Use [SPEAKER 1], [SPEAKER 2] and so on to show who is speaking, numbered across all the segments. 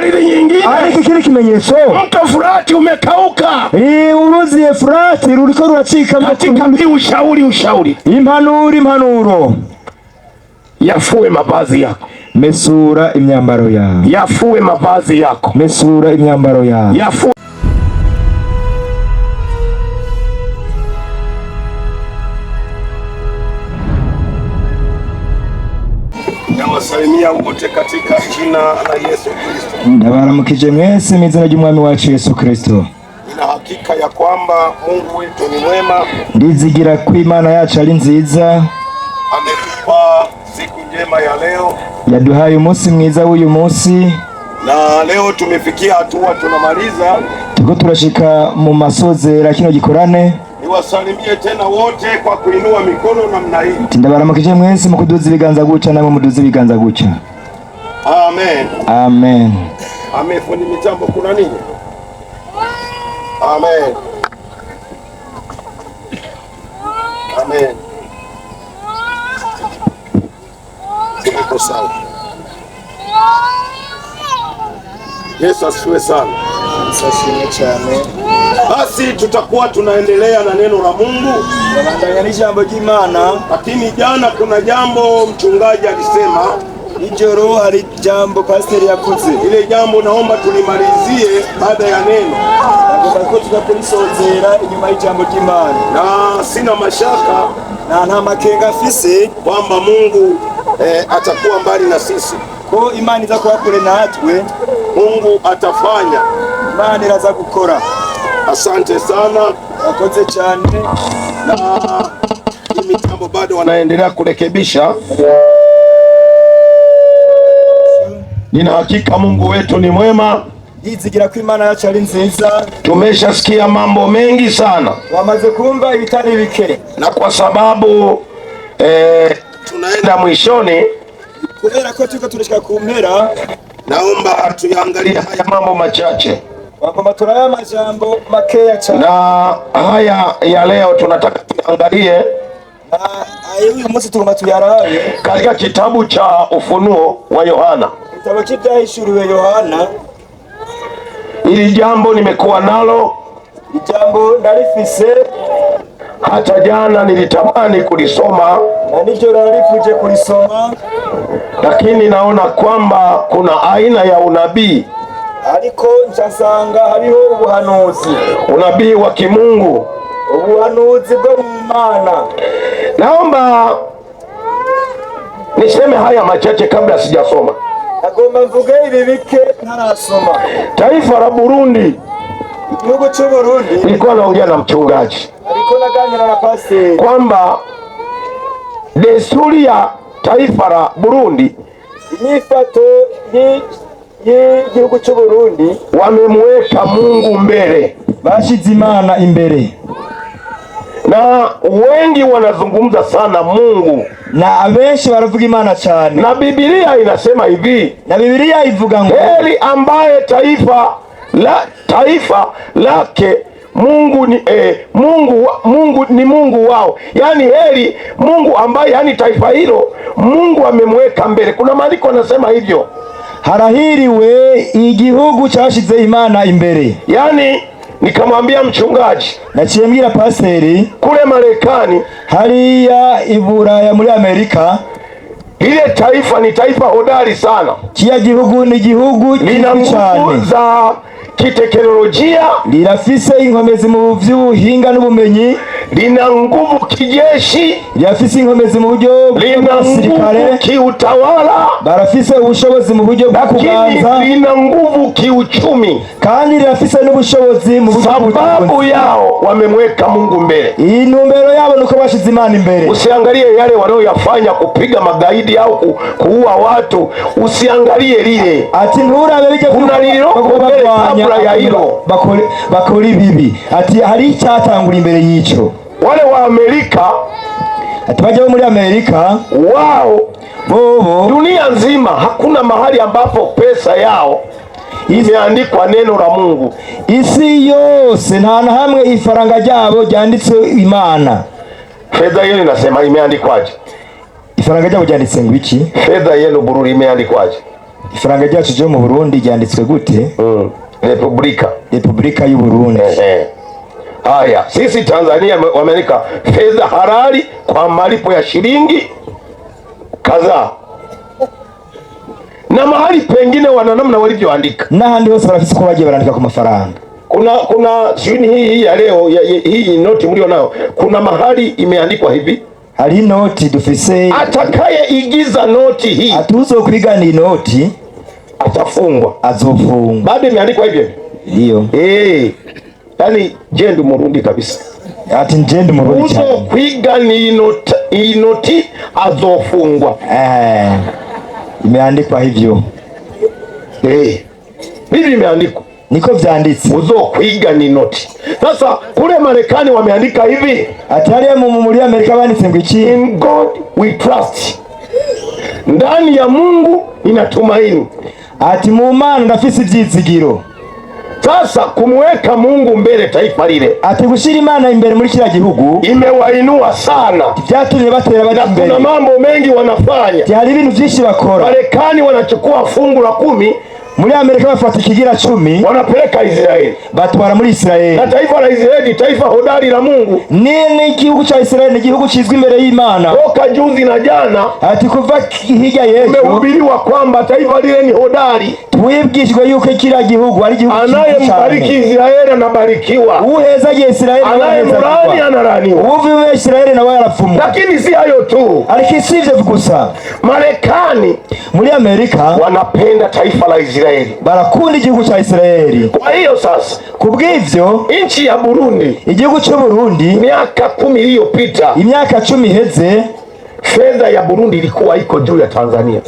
[SPEAKER 1] dalili nyingine,
[SPEAKER 2] ariko ikindi kimenyetso,
[SPEAKER 1] mto Frati umekauka.
[SPEAKER 2] Uruzi Efurati ruriko ruracika.
[SPEAKER 1] Katika ushauri
[SPEAKER 2] impanuro,
[SPEAKER 1] yafue mavazi yako,
[SPEAKER 2] mesura imyambaro yawe,
[SPEAKER 1] yafue mavazi yako,
[SPEAKER 2] mesura imyambaro yawe,
[SPEAKER 1] yafue. Nawasalimia wote katika jina la Yesu Kristo.
[SPEAKER 2] Ndabaramukije mwese mu izina ry'Umwami wacu Yesu Kristo.
[SPEAKER 1] Ina hakika ya kwamba Mungu wetu ni mwema.
[SPEAKER 2] Ndizigira ko Imana yacu ari nziza.
[SPEAKER 1] Ametupa siku njema ya leo.
[SPEAKER 2] Yaduhaye umunsi mwiza w'uyu munsi.
[SPEAKER 1] Na leo tumefikia hatua tunamaliza.
[SPEAKER 2] Tuko turashika mu masozera kino gikorane.
[SPEAKER 1] Niwasalimie tena wote kwa kuinua mikono namna hii.
[SPEAKER 2] Ndabaramukije mwese mu kuduza ibiganza guca namwe muduza ibiganza guca.
[SPEAKER 1] Amen.
[SPEAKER 2] Amen.
[SPEAKER 1] Amen. Fundi mitambo kuna nini? Amen. Amen. Tuko sawa. Yesu asifiwe sana.
[SPEAKER 2] Asifiwe cyane.
[SPEAKER 1] Basi tutakuwa tunaendelea na neno la Mungu.
[SPEAKER 2] Tunabandanya n'ijambo ry'Imana.
[SPEAKER 1] Lakini jana kuna jambo mchungaji alisema.
[SPEAKER 2] Ijoro hari jambo pastor yavuze.
[SPEAKER 1] Ile jambo naomba tulimalizie baada ya neno.
[SPEAKER 2] Nagomba ko tuzakurisozera inyuma y'ijambo ry'Imana.
[SPEAKER 1] Na sina mashaka
[SPEAKER 2] na nta makenga afise
[SPEAKER 1] kwamba Mungu atakuwa mbali na sisi.
[SPEAKER 2] Ko Imana iza kuba kure natwe,
[SPEAKER 1] Mungu atafanya.
[SPEAKER 2] Imana iraza gukora.
[SPEAKER 1] Asante sana.
[SPEAKER 2] Akoze cyane.
[SPEAKER 1] Na mitambo bado wanaendelea kurekebisha. Nina hakika Mungu wetu ni mwema.
[SPEAKER 2] Yizigira ko Imana yacu ari nziza.
[SPEAKER 1] Tumeshasikia mambo mengi sana.
[SPEAKER 2] Wamaze kumva ibitari bike.
[SPEAKER 1] Na kwa sababu tunaenda mwishoni,
[SPEAKER 2] kubera ko tuko turashika ku mpera,
[SPEAKER 1] naomba tuyaangalie haya mambo machache.
[SPEAKER 2] Wagomba turaya majambo makeya cyane.
[SPEAKER 1] Na haya ya leo tunataka tuangalie
[SPEAKER 2] uyu munsi tugomba tuyarabe
[SPEAKER 1] katika kitabu cha Ufunuo wa Yohana.
[SPEAKER 2] Kitabu cyahishuriwe Yohana.
[SPEAKER 1] Hili jambo nimekuwa nalo,
[SPEAKER 2] ijambo ndarifise,
[SPEAKER 1] hata jana nilitamani kulisoma
[SPEAKER 2] na nijoro nalifuje kulisoma,
[SPEAKER 1] lakini naona kwamba kuna aina ya unabii,
[SPEAKER 2] ariko nsanga hariho ubuhanuzi,
[SPEAKER 1] unabii wa kimungu,
[SPEAKER 2] ubuhanuzi bwo mu Mana.
[SPEAKER 1] Naomba niseme haya machache kabla sijasoma.
[SPEAKER 2] Nagomba mvuge ibi bike ntarasoma.
[SPEAKER 1] Taifa la Burundi,
[SPEAKER 2] igihugu cy'u Burundi,
[SPEAKER 1] nilikuwa naongea na mchungaji,
[SPEAKER 2] ariko naganira na pastor,
[SPEAKER 1] kwamba desturi ya taifa la Burundi,
[SPEAKER 2] inyifato y'igihugu cy'u Burundi,
[SPEAKER 1] wamemweka Mungu mbele,
[SPEAKER 2] bashize Imana imbere.
[SPEAKER 1] Na wengi wanazungumza sana Mungu,
[SPEAKER 2] na abenshi baravuga Imana cyane.
[SPEAKER 1] Na Biblia inasema hivi,
[SPEAKER 2] na Biblia ivuga ngo
[SPEAKER 1] heri ambaye taifa lake Mungu ni Mungu ni Mungu wao. Yani heri Mungu ambaye, yani taifa hilo Mungu amemweka mbele. Kuna maandiko yanasema hivyo,
[SPEAKER 2] harahiriwe igihugu cyashize Imana imbere.
[SPEAKER 1] Yani nikamwambia mchungaji,
[SPEAKER 2] naciye mbwira pastori,
[SPEAKER 1] kule Marekani,
[SPEAKER 2] hariya Iburaya muri Amerika,
[SPEAKER 1] ile taifa ni taifa hodari sana.
[SPEAKER 2] Kiya gihugu ni gihugu
[SPEAKER 1] lina nguvu za kiteknolojia,
[SPEAKER 2] lirafise inkomezi mu by'ubuhinga n'ubumenyi,
[SPEAKER 1] lina nguvu kijeshi,
[SPEAKER 2] lirafise inkomezi mu buryo
[SPEAKER 1] bw'abasirikare, kiutawala,
[SPEAKER 2] barafise ubushobozi mu buryo bwo kuganza,
[SPEAKER 1] lina nguvu kiuchumi,
[SPEAKER 2] kandi lirafise n'ubushobozi mu buryo
[SPEAKER 1] sababu yao wamemweka Mungu mbele.
[SPEAKER 2] Intumbero yabo nuko bashize Imana imbere.
[SPEAKER 1] Usiangalie yale wanaoyafanya, kupiga magaidi au kuua watu, usiangalie lile.
[SPEAKER 2] Ati nturabe bije
[SPEAKER 1] kubera ya hilo
[SPEAKER 2] bakora bibi. Ati hari icyatangura imbere y'icyo.
[SPEAKER 1] Wale wa Amerika,
[SPEAKER 2] ati bajya muri Amerika,
[SPEAKER 1] wao
[SPEAKER 2] bobo
[SPEAKER 1] dunia nzima hakuna mahali ambapo pesa yao imeandikwa neno la Mungu.
[SPEAKER 2] Isi yose nta na hamwe ifaranga ryabo ryanditse Imana.
[SPEAKER 1] Fedha yenu nasema imeandikwaje?
[SPEAKER 2] Ifaranga ryabo ryanditse ngo iki?
[SPEAKER 1] Fedha yenu Burundi imeandikwaje?
[SPEAKER 2] Ifaranga ryacu ryo mu Burundi ryanditswe gute? Republika y'u Burundi.
[SPEAKER 1] Haya, sisi Tanzania wameandika fedha halali kwa malipo ya shilingi kadhaa, na mahali pengine wana namna walivyoandika,
[SPEAKER 2] na handi hose barafise ko bagiye barandika ku mafaranga.
[SPEAKER 1] Kuna shini hii ya leo hii noti mlio nao, kuna mahali imeandikwa hivi,
[SPEAKER 2] hari noti dufise,
[SPEAKER 1] atakaye igiza noti hii
[SPEAKER 2] atuzokwiga noti
[SPEAKER 1] atafungwa,
[SPEAKER 2] azofungwa.
[SPEAKER 1] Bado imeandikwa hivyo.
[SPEAKER 2] Ndio.
[SPEAKER 1] Yani jendu Murundi kabisa.
[SPEAKER 2] Ati njendu Murundi cyane.
[SPEAKER 1] Uzokwiga noti azofungwa.
[SPEAKER 2] Imeandikwa hivyo.
[SPEAKER 1] Bibi imeandikwa.
[SPEAKER 2] Niko vyanditse.
[SPEAKER 1] Uzokwiga noti. Sasa kule Marekani wameandika hivi.
[SPEAKER 2] Ati hariya muri Amerika banditse ngo iki?
[SPEAKER 1] In God we trust. Ndani ya Mungu ninatumaini.
[SPEAKER 2] Ati mu Mana ndafise ivyizigiro.
[SPEAKER 1] Sasa kumweka Mungu mbele taifa lile,
[SPEAKER 2] ati gushira Imana imbere muri kila gihugu
[SPEAKER 1] imewainua sana,
[SPEAKER 2] byatumye batera bari imbere.
[SPEAKER 1] Kuna mambo mengi wanafanya,
[SPEAKER 2] hari ibintu byinshi bakora.
[SPEAKER 1] Marekani wanachukua fungu la 10,
[SPEAKER 2] muri Amerika bafata ikigira 10
[SPEAKER 1] wanapeleka Israeli,
[SPEAKER 2] batwara muri Israeli.
[SPEAKER 1] Na taifa la Israeli taifa hodari la Mungu.
[SPEAKER 2] Nini igihugu cha Israeli ni igihugu kizwi imbere y'Imana.
[SPEAKER 1] Toka juzi na jana,
[SPEAKER 2] ati kuva hirya yejo
[SPEAKER 1] umehubiriwa kwamba taifa lile ni hodari.
[SPEAKER 2] Twibwishwe yuko kila gihugu ari gihugu
[SPEAKER 1] anayembariki Israeli anabarikiwa,
[SPEAKER 2] uheza Israeli
[SPEAKER 1] anayemlaani analaaniwa.
[SPEAKER 2] Uviwe Israeli na wala fumu.
[SPEAKER 1] Lakini si hayo tu,
[SPEAKER 2] alikisivyo gusa.
[SPEAKER 1] Marekani
[SPEAKER 2] muri Amerika
[SPEAKER 1] wanapenda taifa la Israeli,
[SPEAKER 2] barakunda igihugu cha Israeli.
[SPEAKER 1] Kwa hiyo sasa,
[SPEAKER 2] kubw'ivyo
[SPEAKER 1] nchi ya Burundi,
[SPEAKER 2] igihugu cyo Burundi,
[SPEAKER 1] miaka 10 iliyopita,
[SPEAKER 2] imyaka 10 heze,
[SPEAKER 1] fedha ya Burundi ilikuwa iko juu ya Tanzania.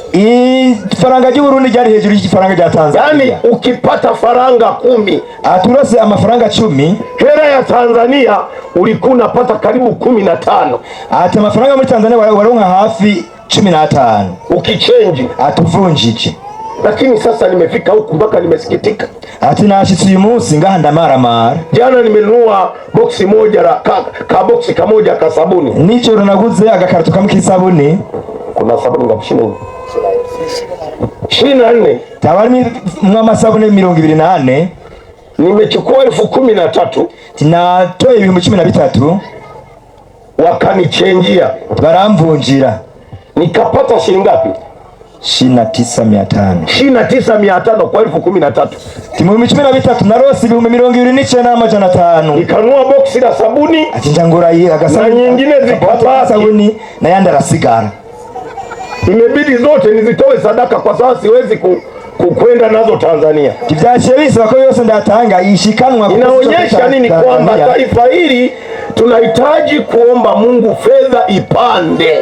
[SPEAKER 2] Faranga y'u Burundi ryari hejuru y'ifaranga ya Tanzania.
[SPEAKER 1] Yani ukipata faranga 10,
[SPEAKER 2] aturose amafaranga 10,
[SPEAKER 1] hela ya Tanzania ulikuwa unapata karibu 15.
[SPEAKER 2] Ati amafaranga muri Tanzania waronka hafi 15
[SPEAKER 1] ukichange,
[SPEAKER 2] atuvunjije.
[SPEAKER 1] Lakini sasa nimefika huku mpaka nimesikitika.
[SPEAKER 2] Ati nashitse uyu munsi ngahanda mara.
[SPEAKER 1] Jana nimenunua boksi moja la ka boksi kamoja ka sabuni.
[SPEAKER 2] Nijoro naguze agakarito kamwe k'isabuni.
[SPEAKER 1] Kuna sabuni ngapi? Shilingi 24.
[SPEAKER 2] Tabari amasabuni 24.
[SPEAKER 1] Nimechukua 13,000.
[SPEAKER 2] Tinatoye 13,000.
[SPEAKER 1] Wakanichenjia,
[SPEAKER 2] baramvunjira.
[SPEAKER 1] Nikapata shilingi ngapi?
[SPEAKER 2] 29,500.
[SPEAKER 1] 29,500 kwa 13,000.
[SPEAKER 2] Timu 13 narose 29,500.
[SPEAKER 1] Nikanua boksi la sabuni,
[SPEAKER 2] achinjangura hii agasabuni,
[SPEAKER 1] na nyingine zikapata
[SPEAKER 2] sabuni na yanda rasigara.
[SPEAKER 1] Imebidi zote nizitoe sadaka kwa sababu siwezi kwenda nazo Tanzania.
[SPEAKER 2] Kivyashebisa bako yose ndatanga ishikanwa.
[SPEAKER 1] Inaonyesha nini? Kwamba taifa hili tunahitaji kuomba Mungu fedha ipande.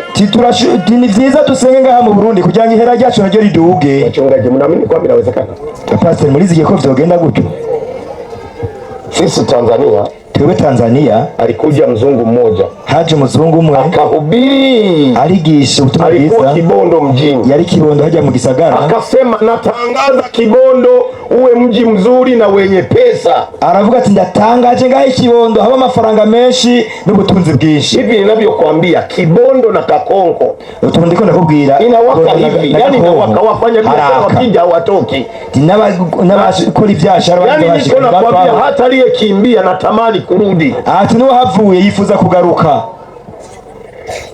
[SPEAKER 2] Ni vyiza tusenge ngaha mu Burundi kugira ngo ihera ryacu naryo riduge.
[SPEAKER 1] Wachungaji, mnaamini kwamba inawezekana?
[SPEAKER 2] Pastor muliziye ko vyogenda gutyo.
[SPEAKER 1] Sisi Tanzania,
[SPEAKER 2] twebwe Tanzania,
[SPEAKER 1] alikuja mzungu mmoja,
[SPEAKER 2] haje mzungu umwe
[SPEAKER 1] akahubiri,
[SPEAKER 2] aligisha ubutumwa bwiza.
[SPEAKER 1] Alikuwa Kibondo mjini,
[SPEAKER 2] yari Kibondo haja mu gisagara,
[SPEAKER 1] akasema natangaza Kibondo uwe mji mzuri na wenye pesa.
[SPEAKER 2] Aravuga ati ndatangaje ngaho Kibondo haba amafaranga menshi n'ubutunzi bwinshi.
[SPEAKER 1] Hivi ninavyokuambia, Kibondo na Kakonko
[SPEAKER 2] utundiko nakubwira
[SPEAKER 1] inawaka hivi, yani inawaka, wafanya biashara wakija watoki,
[SPEAKER 2] n'abakora ibyashara.
[SPEAKER 1] Yani niko nakwambia hata aliyekimbia natamani kurudi.
[SPEAKER 2] Ati no havuye yifuza kugaruka.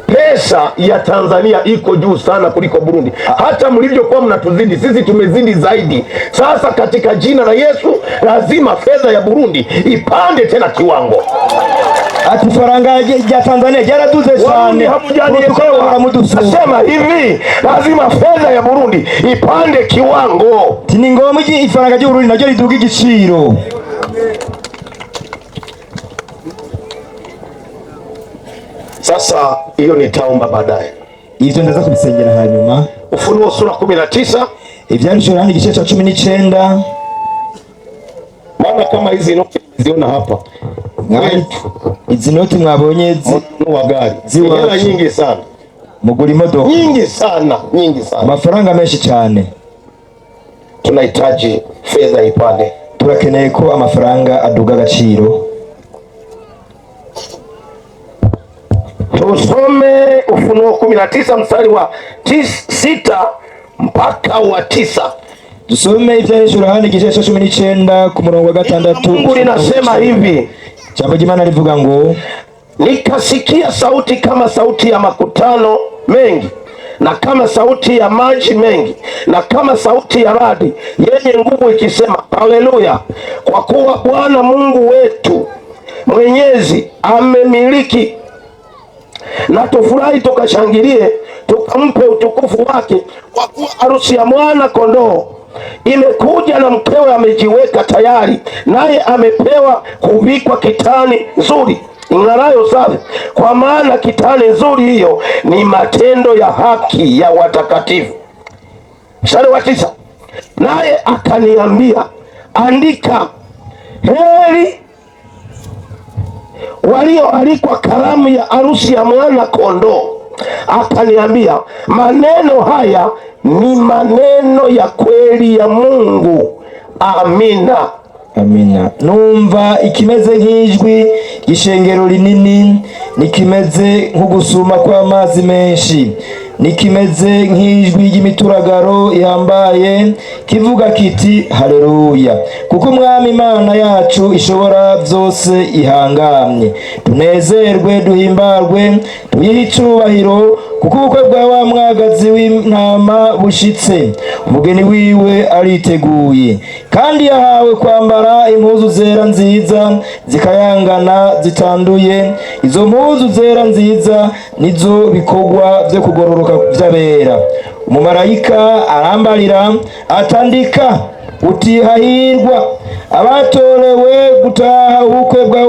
[SPEAKER 1] Pesa ya Tanzania iko juu sana kuliko Burundi. Hata mlivyokuwa mnatuzidi, sisi tumezidi zaidi. Sasa katika jina la Yesu lazima fedha ya Burundi ipande tena kiwango.
[SPEAKER 2] Ati faranga ya Tanzania yaraduze cyane.
[SPEAKER 1] Nasema hivi, lazima fedha ya Burundi ipande kiwango.
[SPEAKER 2] Tini ngombwa ifaranga y'u Burundi naryo riduga igiciro.
[SPEAKER 1] Sasa hiyo nitaomba baadaye.
[SPEAKER 2] Ivyo ndaza kubisengera hanyuma.
[SPEAKER 1] Ufunuo sura 19.
[SPEAKER 2] Ivyanditswe hano igice cha 19.
[SPEAKER 1] Maana kama hizi noti ziona hapa.
[SPEAKER 2] Izi noti mwabonye
[SPEAKER 1] wa gari. Hela nyingi sana.
[SPEAKER 2] Mugura imodoka.
[SPEAKER 1] Nyingi sana, nyingi sana.
[SPEAKER 2] Amafaranga menshi cyane.
[SPEAKER 1] Tunahitaji fedha ipande.
[SPEAKER 2] Turakeneye ko amafaranga aduga agaciro.
[SPEAKER 1] Tusome Ufunuo 19 mstari wa 6 mpaka wa 9.
[SPEAKER 2] Dusome Ivyahishura Yohana igice ca 19 ku murongo wa 6.
[SPEAKER 1] Mungu linasema hivi,
[SPEAKER 2] jambo jimana livuga ngo,
[SPEAKER 1] nikasikia sauti kama sauti ya makutano mengi, na kama sauti ya maji mengi, na kama sauti ya radi yenye nguvu ikisema, haleluya! Kwa kuwa Bwana Mungu wetu Mwenyezi amemiliki, na tufurahi tukashangilie, tukampe utukufu wake, kwa kuwa harusi ya mwana kondoo imekuja, na mkewe amejiweka tayari, naye amepewa kuvikwa kitani nzuri ing'arayo safi, kwa maana kitani nzuri hiyo ni matendo ya haki ya watakatifu. Mstari wa 9, naye akaniambia, andika, heri walioalikwa karamu ya harusi ya mwana kondoo. Akaniambia, maneno haya ni maneno ya kweli ya Mungu. Amina.
[SPEAKER 2] Amina. Numva ikimeze nk'ijwi gishengero rinini, nikimeze nk'ugusuma kw'amazi menshi, nikimeze nk'ijwi ry'imituragaro ihambaye kivuga kiti, haleluya! Kuko Umwami Imana yacu ishobora byose ihangamye. Tunezerwe, duhimbarwe, tuyihe icubahiro, kuko ubukwe bwa wa mwagazi w'intama bushitse, umugeni wiwe ariteguye. Kandi yahawe kwambara impuzu zera nziza zikayangana zitanduye. Izo mpuzu zera nziza nizo bikorwa vyo kugororoka vy'abera. Umumarayika arambarira atandika, uti, hahirwa abatorewe gutaha ubukwe bwa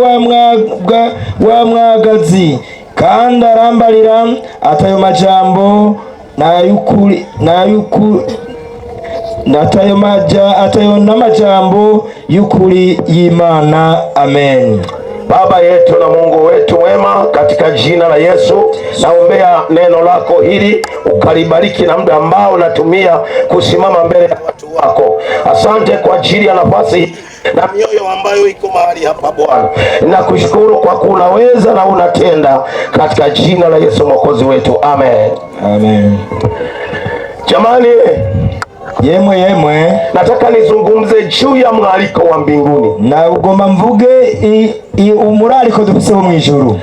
[SPEAKER 2] wa mwagazi. Kandi arambarira atayo majambo atayo n'amajambo y'ukuri y'Imana. Amen.
[SPEAKER 1] Baba yetu na Mungu wetu mwema, katika jina la Yesu naombea neno lako hili ukalibariki na muda ambao natumia kusimama mbele ya watu wako. Asante kwa ajili ya nafasi na mioyo ambayo iko mahali hapa Bwana. Nakushukuru kwa kuwa unaweza na unatenda, katika jina la Yesu Mwokozi wetu. Amen.
[SPEAKER 2] Amen.
[SPEAKER 1] Jamani,
[SPEAKER 2] yemwe
[SPEAKER 1] nataka nizungumze juu ya mwaliko wa mbinguni.
[SPEAKER 2] Na ugomba mvuge umuraliko dufise wo mwijuru.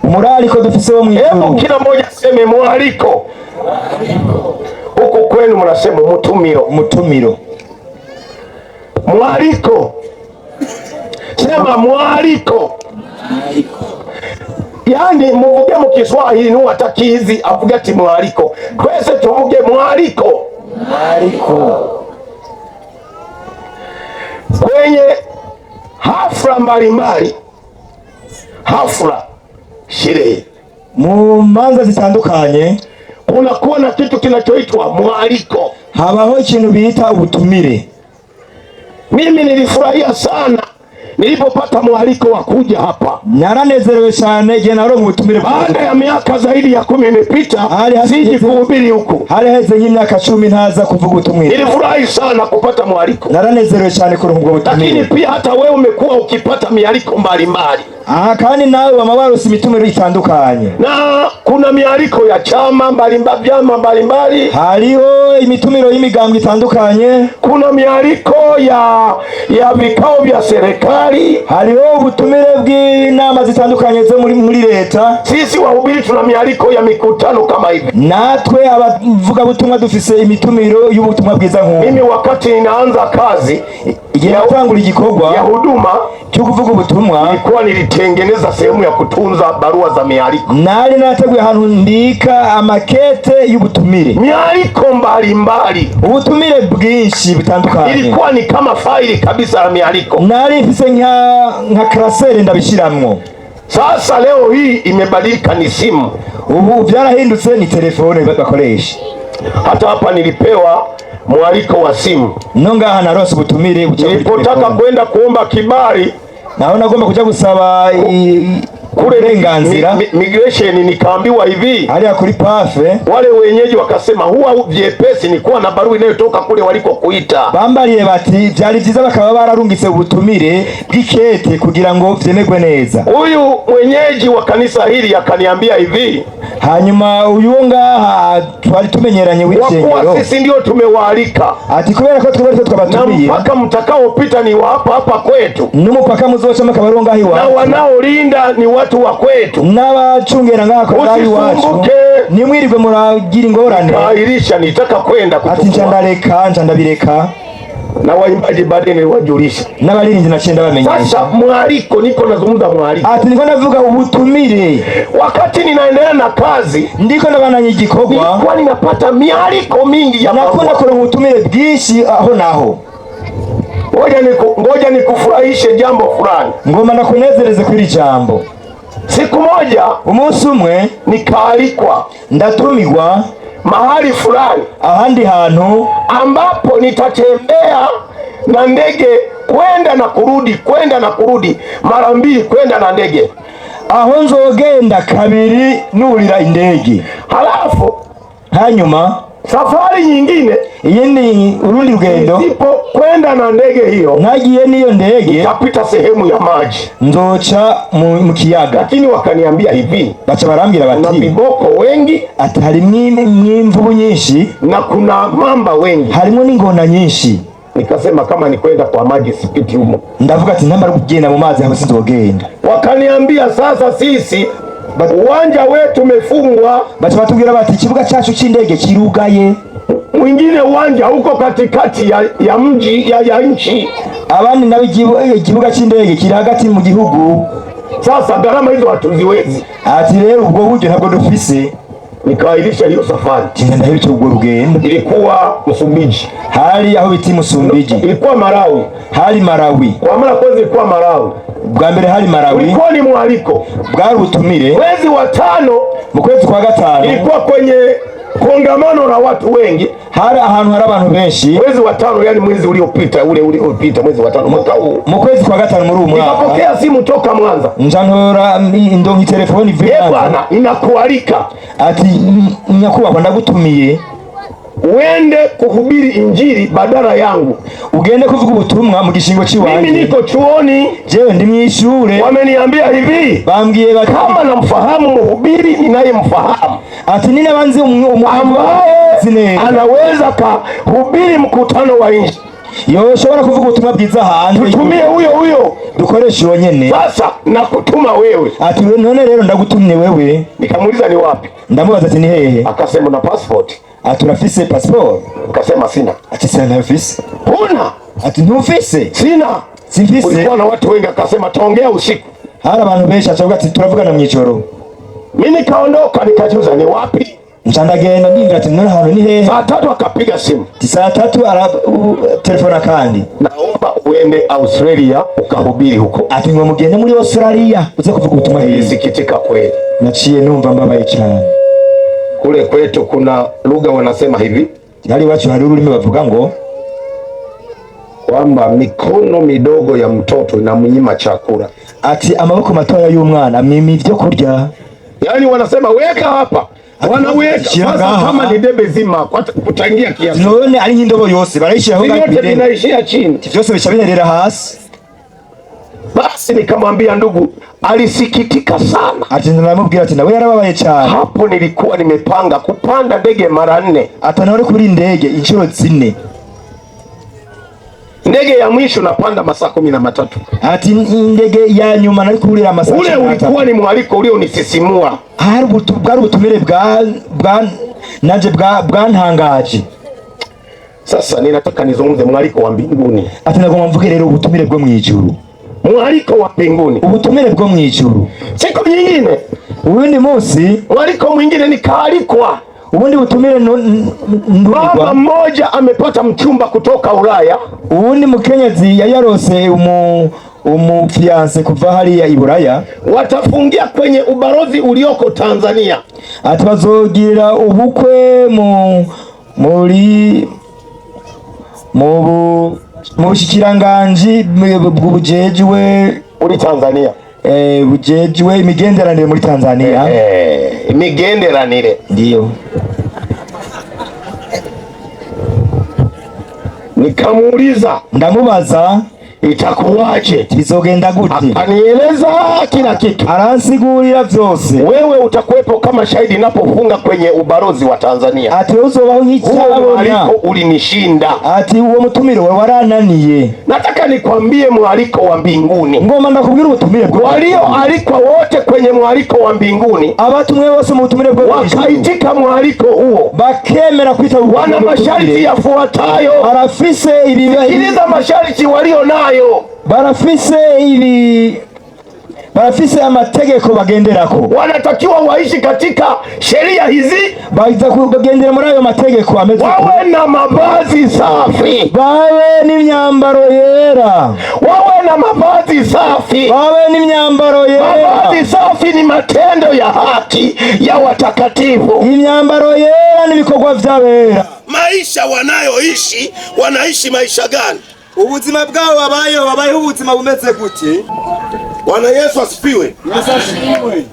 [SPEAKER 2] Umuraliko dufise wo mwijuru.
[SPEAKER 1] Hebu kila mmoja aseme mwaliko. Huko kwenu mnasema mutumiro.
[SPEAKER 2] Mutumiro.
[SPEAKER 1] Mwaliko. Sema mwaliko. Yani muvuge mu Kiswahili nuwatakizi avuge ati mwaliko. Twese tuvuge mwaliko.
[SPEAKER 2] Mwaliko.
[SPEAKER 1] Kwenye hafla mbalimbali, hafla, sherehe,
[SPEAKER 2] mu manza zitandukanye,
[SPEAKER 1] kunakuwa na kitu kinachoitwa mwaliko.
[SPEAKER 2] Habaho ikintu bita ubutumire.
[SPEAKER 1] Mimi nilifurahia sana nilipopata mwaliko wa kuja hapa.
[SPEAKER 2] Naranezerewe cyane je naro mu butumire.
[SPEAKER 1] Baada ya miaka zaidi ya 10 imepita, siji kuhubiri huku.
[SPEAKER 2] Hali heze y'imyaka 10 ntaza kuvuga ubutumire.
[SPEAKER 1] Nilifurahi sana kupata mwaliko.
[SPEAKER 2] Naranezerewe cyane kuri ubwo butumire.
[SPEAKER 1] Lakini pia hata wewe umekuwa ukipata mialiko mbalimbali.
[SPEAKER 2] Kandi nawe wamabarusi imitumire itandukanye.
[SPEAKER 1] Na kuna mialiko ya chama mbalimbali, vyama mbalimbali.
[SPEAKER 2] Hariho imitumiro y'imigambwe itandukanye.
[SPEAKER 1] Kuna mialiko ya vikao vya serikali.
[SPEAKER 2] Hariho ubutumire bw'inama zitandukanye zo muri leta.
[SPEAKER 1] Sisi wahubiri tuna mialiko ya mikutano kama hivi.
[SPEAKER 2] Natwe abavuga butumwa dufise imitumiro y'ubutumwa bwiza nk'ubu.
[SPEAKER 1] Mimi wakati ninaanza kazi
[SPEAKER 2] igihe natangura igikorwa
[SPEAKER 1] ya huduma
[SPEAKER 2] cyo kuvuga ubutumwa,
[SPEAKER 1] nilikuwa nilitengeneza sehemu ya kutunza barua za mialiko.
[SPEAKER 2] Nari nateguye ahantu ndika amakete y'ubutumire.
[SPEAKER 1] Mialiko mbalimbali,
[SPEAKER 2] ubutumire bwinshi bitandukanye.
[SPEAKER 1] Ilikuwa ni kama faili kabisa la mialiko.
[SPEAKER 2] Nari mfise nka klasere ndabishiramwo.
[SPEAKER 1] Sasa leo hii imebadilika, ni simu.
[SPEAKER 2] Ubu vyarahindutse ni telefone bakoresha.
[SPEAKER 1] Hata hapa nilipewa mwaliko wa simu.
[SPEAKER 2] Nonga narose ubutumire
[SPEAKER 1] nilipotaka kwenda kuomba kibali,
[SPEAKER 2] naona gomba kuja gusaba
[SPEAKER 1] kule migration, nikaambiwa hivi
[SPEAKER 2] hali ya kuri pafe.
[SPEAKER 1] Wale wenyeji wakasema huwa vyepesi ni kuwa na barua inayotoka kule waliko kuita.
[SPEAKER 2] Bambariye bati byari byiza bakaba bararungitse ubutumire bw'ikete kugira ngo vyemegwe neza.
[SPEAKER 1] Huyu mwenyeji wa kanisa hili akaniambia hivi,
[SPEAKER 2] hanyuma uyu ngaha twari tumenyeranye w'ishengero,
[SPEAKER 1] wakuwa sisi ndio tumewaalika,
[SPEAKER 2] ati kubera ko twebwe twabatumiye,
[SPEAKER 1] na mpaka mtakaopita ni wa hapa kwetu,
[SPEAKER 2] n'umupaka muzocamo akabarongo ngahi
[SPEAKER 1] na
[SPEAKER 2] wacu,
[SPEAKER 1] wanaolinda ni watu wa kwetu,
[SPEAKER 2] n'abacungera ngaha ngahi wacu, nimwirirwe muragira ingorane.
[SPEAKER 1] Kairisha nitaka kwenda kutukua,
[SPEAKER 2] ati njandabireka
[SPEAKER 1] na waimbaji baadaye niliwajulisha,
[SPEAKER 2] n'abarinzi nacenda bamenyesha.
[SPEAKER 1] Sasa mwaliko, niko nazungumza mwaliko,
[SPEAKER 2] ati niko navuga ubutumire.
[SPEAKER 1] Wakati ninaendelea na kazi,
[SPEAKER 2] ndiko nabananye igikorwa,
[SPEAKER 1] nilikuwa ninapata mialiko mingi ya
[SPEAKER 2] nakunda kuronka ubutumire bwinshi aho naho.
[SPEAKER 1] Ngoja nikufurahishe jambo fulani,
[SPEAKER 2] ngoma nakunezereze kuri jambo.
[SPEAKER 1] Siku moja,
[SPEAKER 2] umunsi umwe,
[SPEAKER 1] nikaalikwa,
[SPEAKER 2] ndatumigwa
[SPEAKER 1] mahali fulani,
[SPEAKER 2] ahandi hantu,
[SPEAKER 1] ambapo nitatembea na ndege kwenda na kurudi mara mbili, kwenda na ndege,
[SPEAKER 2] aho nzogenda kabiri nurira indege, hanyuma
[SPEAKER 1] safari nyingine,
[SPEAKER 2] iyindi urundi rugendo,
[SPEAKER 1] sipo kwenda na ndege hiyo,
[SPEAKER 2] nagiye niyo ndege,
[SPEAKER 1] itapita sehemu ya maji,
[SPEAKER 2] nzoca mu kiyaga.
[SPEAKER 1] Lakini wakaniambia hivi,
[SPEAKER 2] baca barambira bati,
[SPEAKER 1] kuna viboko wengi,
[SPEAKER 2] ati harimwo imvubu nyinshi,
[SPEAKER 1] na kuna mamba wengi,
[SPEAKER 2] harimwo n'ingona nyinshi.
[SPEAKER 1] Nikasema kama ni kwenda kwa maji sipiti humo.
[SPEAKER 2] Ndavuga ati ntamara kugenda mu mazi haba sinzogenda.
[SPEAKER 1] Wakaniambia sasa sisi uwanja wetu umefungwa.
[SPEAKER 2] Baca batubwira bati ikibuga cyacu cy'indege kirugaye,
[SPEAKER 1] mwingine uwanja huko katikati ya mji ya nchi,
[SPEAKER 2] abandi nawe ikibuga cy'indege kiri hagati mu gihugu.
[SPEAKER 1] Sasa gharama hizo hatuziwezi.
[SPEAKER 2] Ati rero ubwo buryo ntabwo dufise.
[SPEAKER 1] Nikaahirisha hiyo safari.
[SPEAKER 2] Kingenda hiyo urwo rugendo.
[SPEAKER 1] Ilikuwa Msumbiji.
[SPEAKER 2] Hari aho biti Msumbiji.
[SPEAKER 1] Ilikuwa Malawi.
[SPEAKER 2] Hari Malawi.
[SPEAKER 1] Kwa mara kwanza ilikuwa Malawi.
[SPEAKER 2] Bwa mbere hari Malawi.
[SPEAKER 1] Ilikuwa ni mwaliko.
[SPEAKER 2] Bwari ubutumire.
[SPEAKER 1] Mwezi wa 5,
[SPEAKER 2] mu kwezi kwa 5.
[SPEAKER 1] Ilikuwa kwenye kongamano la watu wengi.
[SPEAKER 2] Hari ahantu hari abantu benshi.
[SPEAKER 1] Mwezi wa 5, yani mwezi uliopita, ule uliopita mwezi wa 5 mwaka huu.
[SPEAKER 2] Mu kwezi kwa 5 muri uyu mwaka.
[SPEAKER 1] Nikapokea simu toka Mwanza.
[SPEAKER 2] Njantora ndonki telefoni vya.
[SPEAKER 1] Bwana, inakualika.
[SPEAKER 2] Ati nyakubahwa ndagutumiye
[SPEAKER 1] uende kuhubiri injili badala yangu.
[SPEAKER 2] Ugende kuvuga ubutumwa mu gishingo ciwanje.
[SPEAKER 1] Mimi niko chuoni.
[SPEAKER 2] Jewe ndi mwishure.
[SPEAKER 1] Wameniambia hivi.
[SPEAKER 2] Bambwiye bati
[SPEAKER 1] kama namfahamu mhubiri ninayemfahamu.
[SPEAKER 2] Ati nina banzi
[SPEAKER 1] ambaye anaweza kahubiri mkutano wa injili.
[SPEAKER 2] Yoshobora kuvuga ubutumwa bwiza hanze.
[SPEAKER 1] Tutumie huyo.
[SPEAKER 2] Dukoreshe wonyene.
[SPEAKER 1] Sasa nakutuma wewe.
[SPEAKER 2] Ati none rero ndagutumye wewe.
[SPEAKER 1] Nikamuuliza ni wapi?
[SPEAKER 2] Ndamubaza ati ni hehe?
[SPEAKER 1] Akasema na passport.
[SPEAKER 2] Ati urafise passport?
[SPEAKER 1] Akasema sina.
[SPEAKER 2] Ati sina nafise.
[SPEAKER 1] Huna?
[SPEAKER 2] Ati ntufise?
[SPEAKER 1] Sina.
[SPEAKER 2] Simfise.
[SPEAKER 1] Kulikuwa na watu wengi, akasema taongea usiku.
[SPEAKER 2] Hari abantu benshi, acavuga ati turavugana mwijoro.
[SPEAKER 1] Mimi nikaondoka nikajuza ni wapi?
[SPEAKER 2] Ncandagenda ndingira ati none hano ni hehe?
[SPEAKER 1] Saa 3 akapiga simu.
[SPEAKER 2] Saa 3 telefona kandi.
[SPEAKER 1] Naomba uende Australia ukahubiri huko.
[SPEAKER 2] Ati ngo mugende muri Australia uze kuvuga ubutumwa hivi.
[SPEAKER 1] Nisikitika kweli.
[SPEAKER 2] Naciye numva mbabaye cyane.
[SPEAKER 1] Kule kwetu kuna lugha wanasema hivi.
[SPEAKER 2] Yali wacu hari ururimi bavuga ngo
[SPEAKER 1] kwamba mikono midogo ya mtoto inamnyima chakula.
[SPEAKER 2] Ati amaboko matoya y'umwana mimi ivyo kurya.
[SPEAKER 1] Yani wanasema weka hapa. Wanaweka sasa kama ni debe zima kutangia kiasi.
[SPEAKER 2] None ari nk'indobo yose barayishira aho
[SPEAKER 1] ngapi. Yote binaishia chini.
[SPEAKER 2] Vyose bicabinerera hasi.
[SPEAKER 1] Basi nikamwambia ndugu, alisikitika sana.
[SPEAKER 2] Ati ndamubwira ati nawe yarababaye cyane.
[SPEAKER 1] Hapo nilikuwa nimepanga kupanda ndege mara 4.
[SPEAKER 2] Atanore kuri ndege inshuro 4.
[SPEAKER 1] Ndege ya mwisho napanda masaa 13.
[SPEAKER 2] Ati ndege ya nyuma nari kurira masaa 13.
[SPEAKER 1] Ule ulikuwa ni mwaliko ule unisisimua.
[SPEAKER 2] Hari ubutumire nanje bwantangaje.
[SPEAKER 1] Sasa ninataka nizungumze mwaliko wa mbinguni.
[SPEAKER 2] Ati nagomba mvuge rero ubutumire bwo mwijuru.
[SPEAKER 1] Mwaliko wa mbinguni.
[SPEAKER 2] Ubutumire bwo mwijuru.
[SPEAKER 1] Siku nyingine,
[SPEAKER 2] ubundi munsi,
[SPEAKER 1] mwaliko mwingine nikaalikwa.
[SPEAKER 2] Ubundi butumire
[SPEAKER 1] mama mmoja amepata mchumba kutoka Ulaya.
[SPEAKER 2] Ubundi mukenyezi yarose umufiance kuva hariya i Buraya.
[SPEAKER 1] Watafungia kwenye ubalozi ulioko Tanzania.
[SPEAKER 2] Ati bazogira ubukwe mu bushikiranganji bujejwe
[SPEAKER 1] muri Tanzania.
[SPEAKER 2] Bujejwe imigenderanire muri Tanzania.
[SPEAKER 1] Imigenderanire.
[SPEAKER 2] Ndio.
[SPEAKER 1] Nikamuuliza,
[SPEAKER 2] ndamubaza
[SPEAKER 1] itakuwaje,
[SPEAKER 2] bizogenda gute.
[SPEAKER 1] Akanieleza kila kitu,
[SPEAKER 2] aransigurira vyose.
[SPEAKER 1] Wewe utakuwepo kama shahidi ninapofunga kwenye ubalozi wa Tanzania.
[SPEAKER 2] Ati uzobaho nk'icyabona,
[SPEAKER 1] ulinishinda.
[SPEAKER 2] Ati uwo mutumire we warananiye.
[SPEAKER 1] Nataka nikwambie mwaliko wa mbinguni,
[SPEAKER 2] ngoma ndakubwira ubutumire bwo
[SPEAKER 1] walioalikwa wote kwenye mwaliko wa mbinguni,
[SPEAKER 2] abatumwe bose mu butumire bwo
[SPEAKER 1] wakaitika mwaliko huo,
[SPEAKER 2] bakemera kwita
[SPEAKER 1] wana masharti yafuatayo.
[SPEAKER 2] Barafise
[SPEAKER 1] Sikiliza masharti walio nayo.
[SPEAKER 2] Barafise amategeko bagenderako.
[SPEAKER 1] Wanatakiwa waishi katika sheria hizi,
[SPEAKER 2] baza kugendera muri ayo mategeko ameze.
[SPEAKER 1] Wawe na mavazi safi,
[SPEAKER 2] bawe n'imyambaro yera.
[SPEAKER 1] Wawe na mavazi safi,
[SPEAKER 2] bawe n'imyambaro yera.
[SPEAKER 1] Mavazi safi ni matendo ya haki ya watakatifu.
[SPEAKER 2] Imyambaro yera n'ibikorwa vy'abera.
[SPEAKER 1] Maisha wanayoishi, wanaishi maisha gani?
[SPEAKER 2] Ubuzima bwao babayeho ubuzima bumeze gute?
[SPEAKER 1] Bwana Yesu asifiwe. Yesu asifiwe.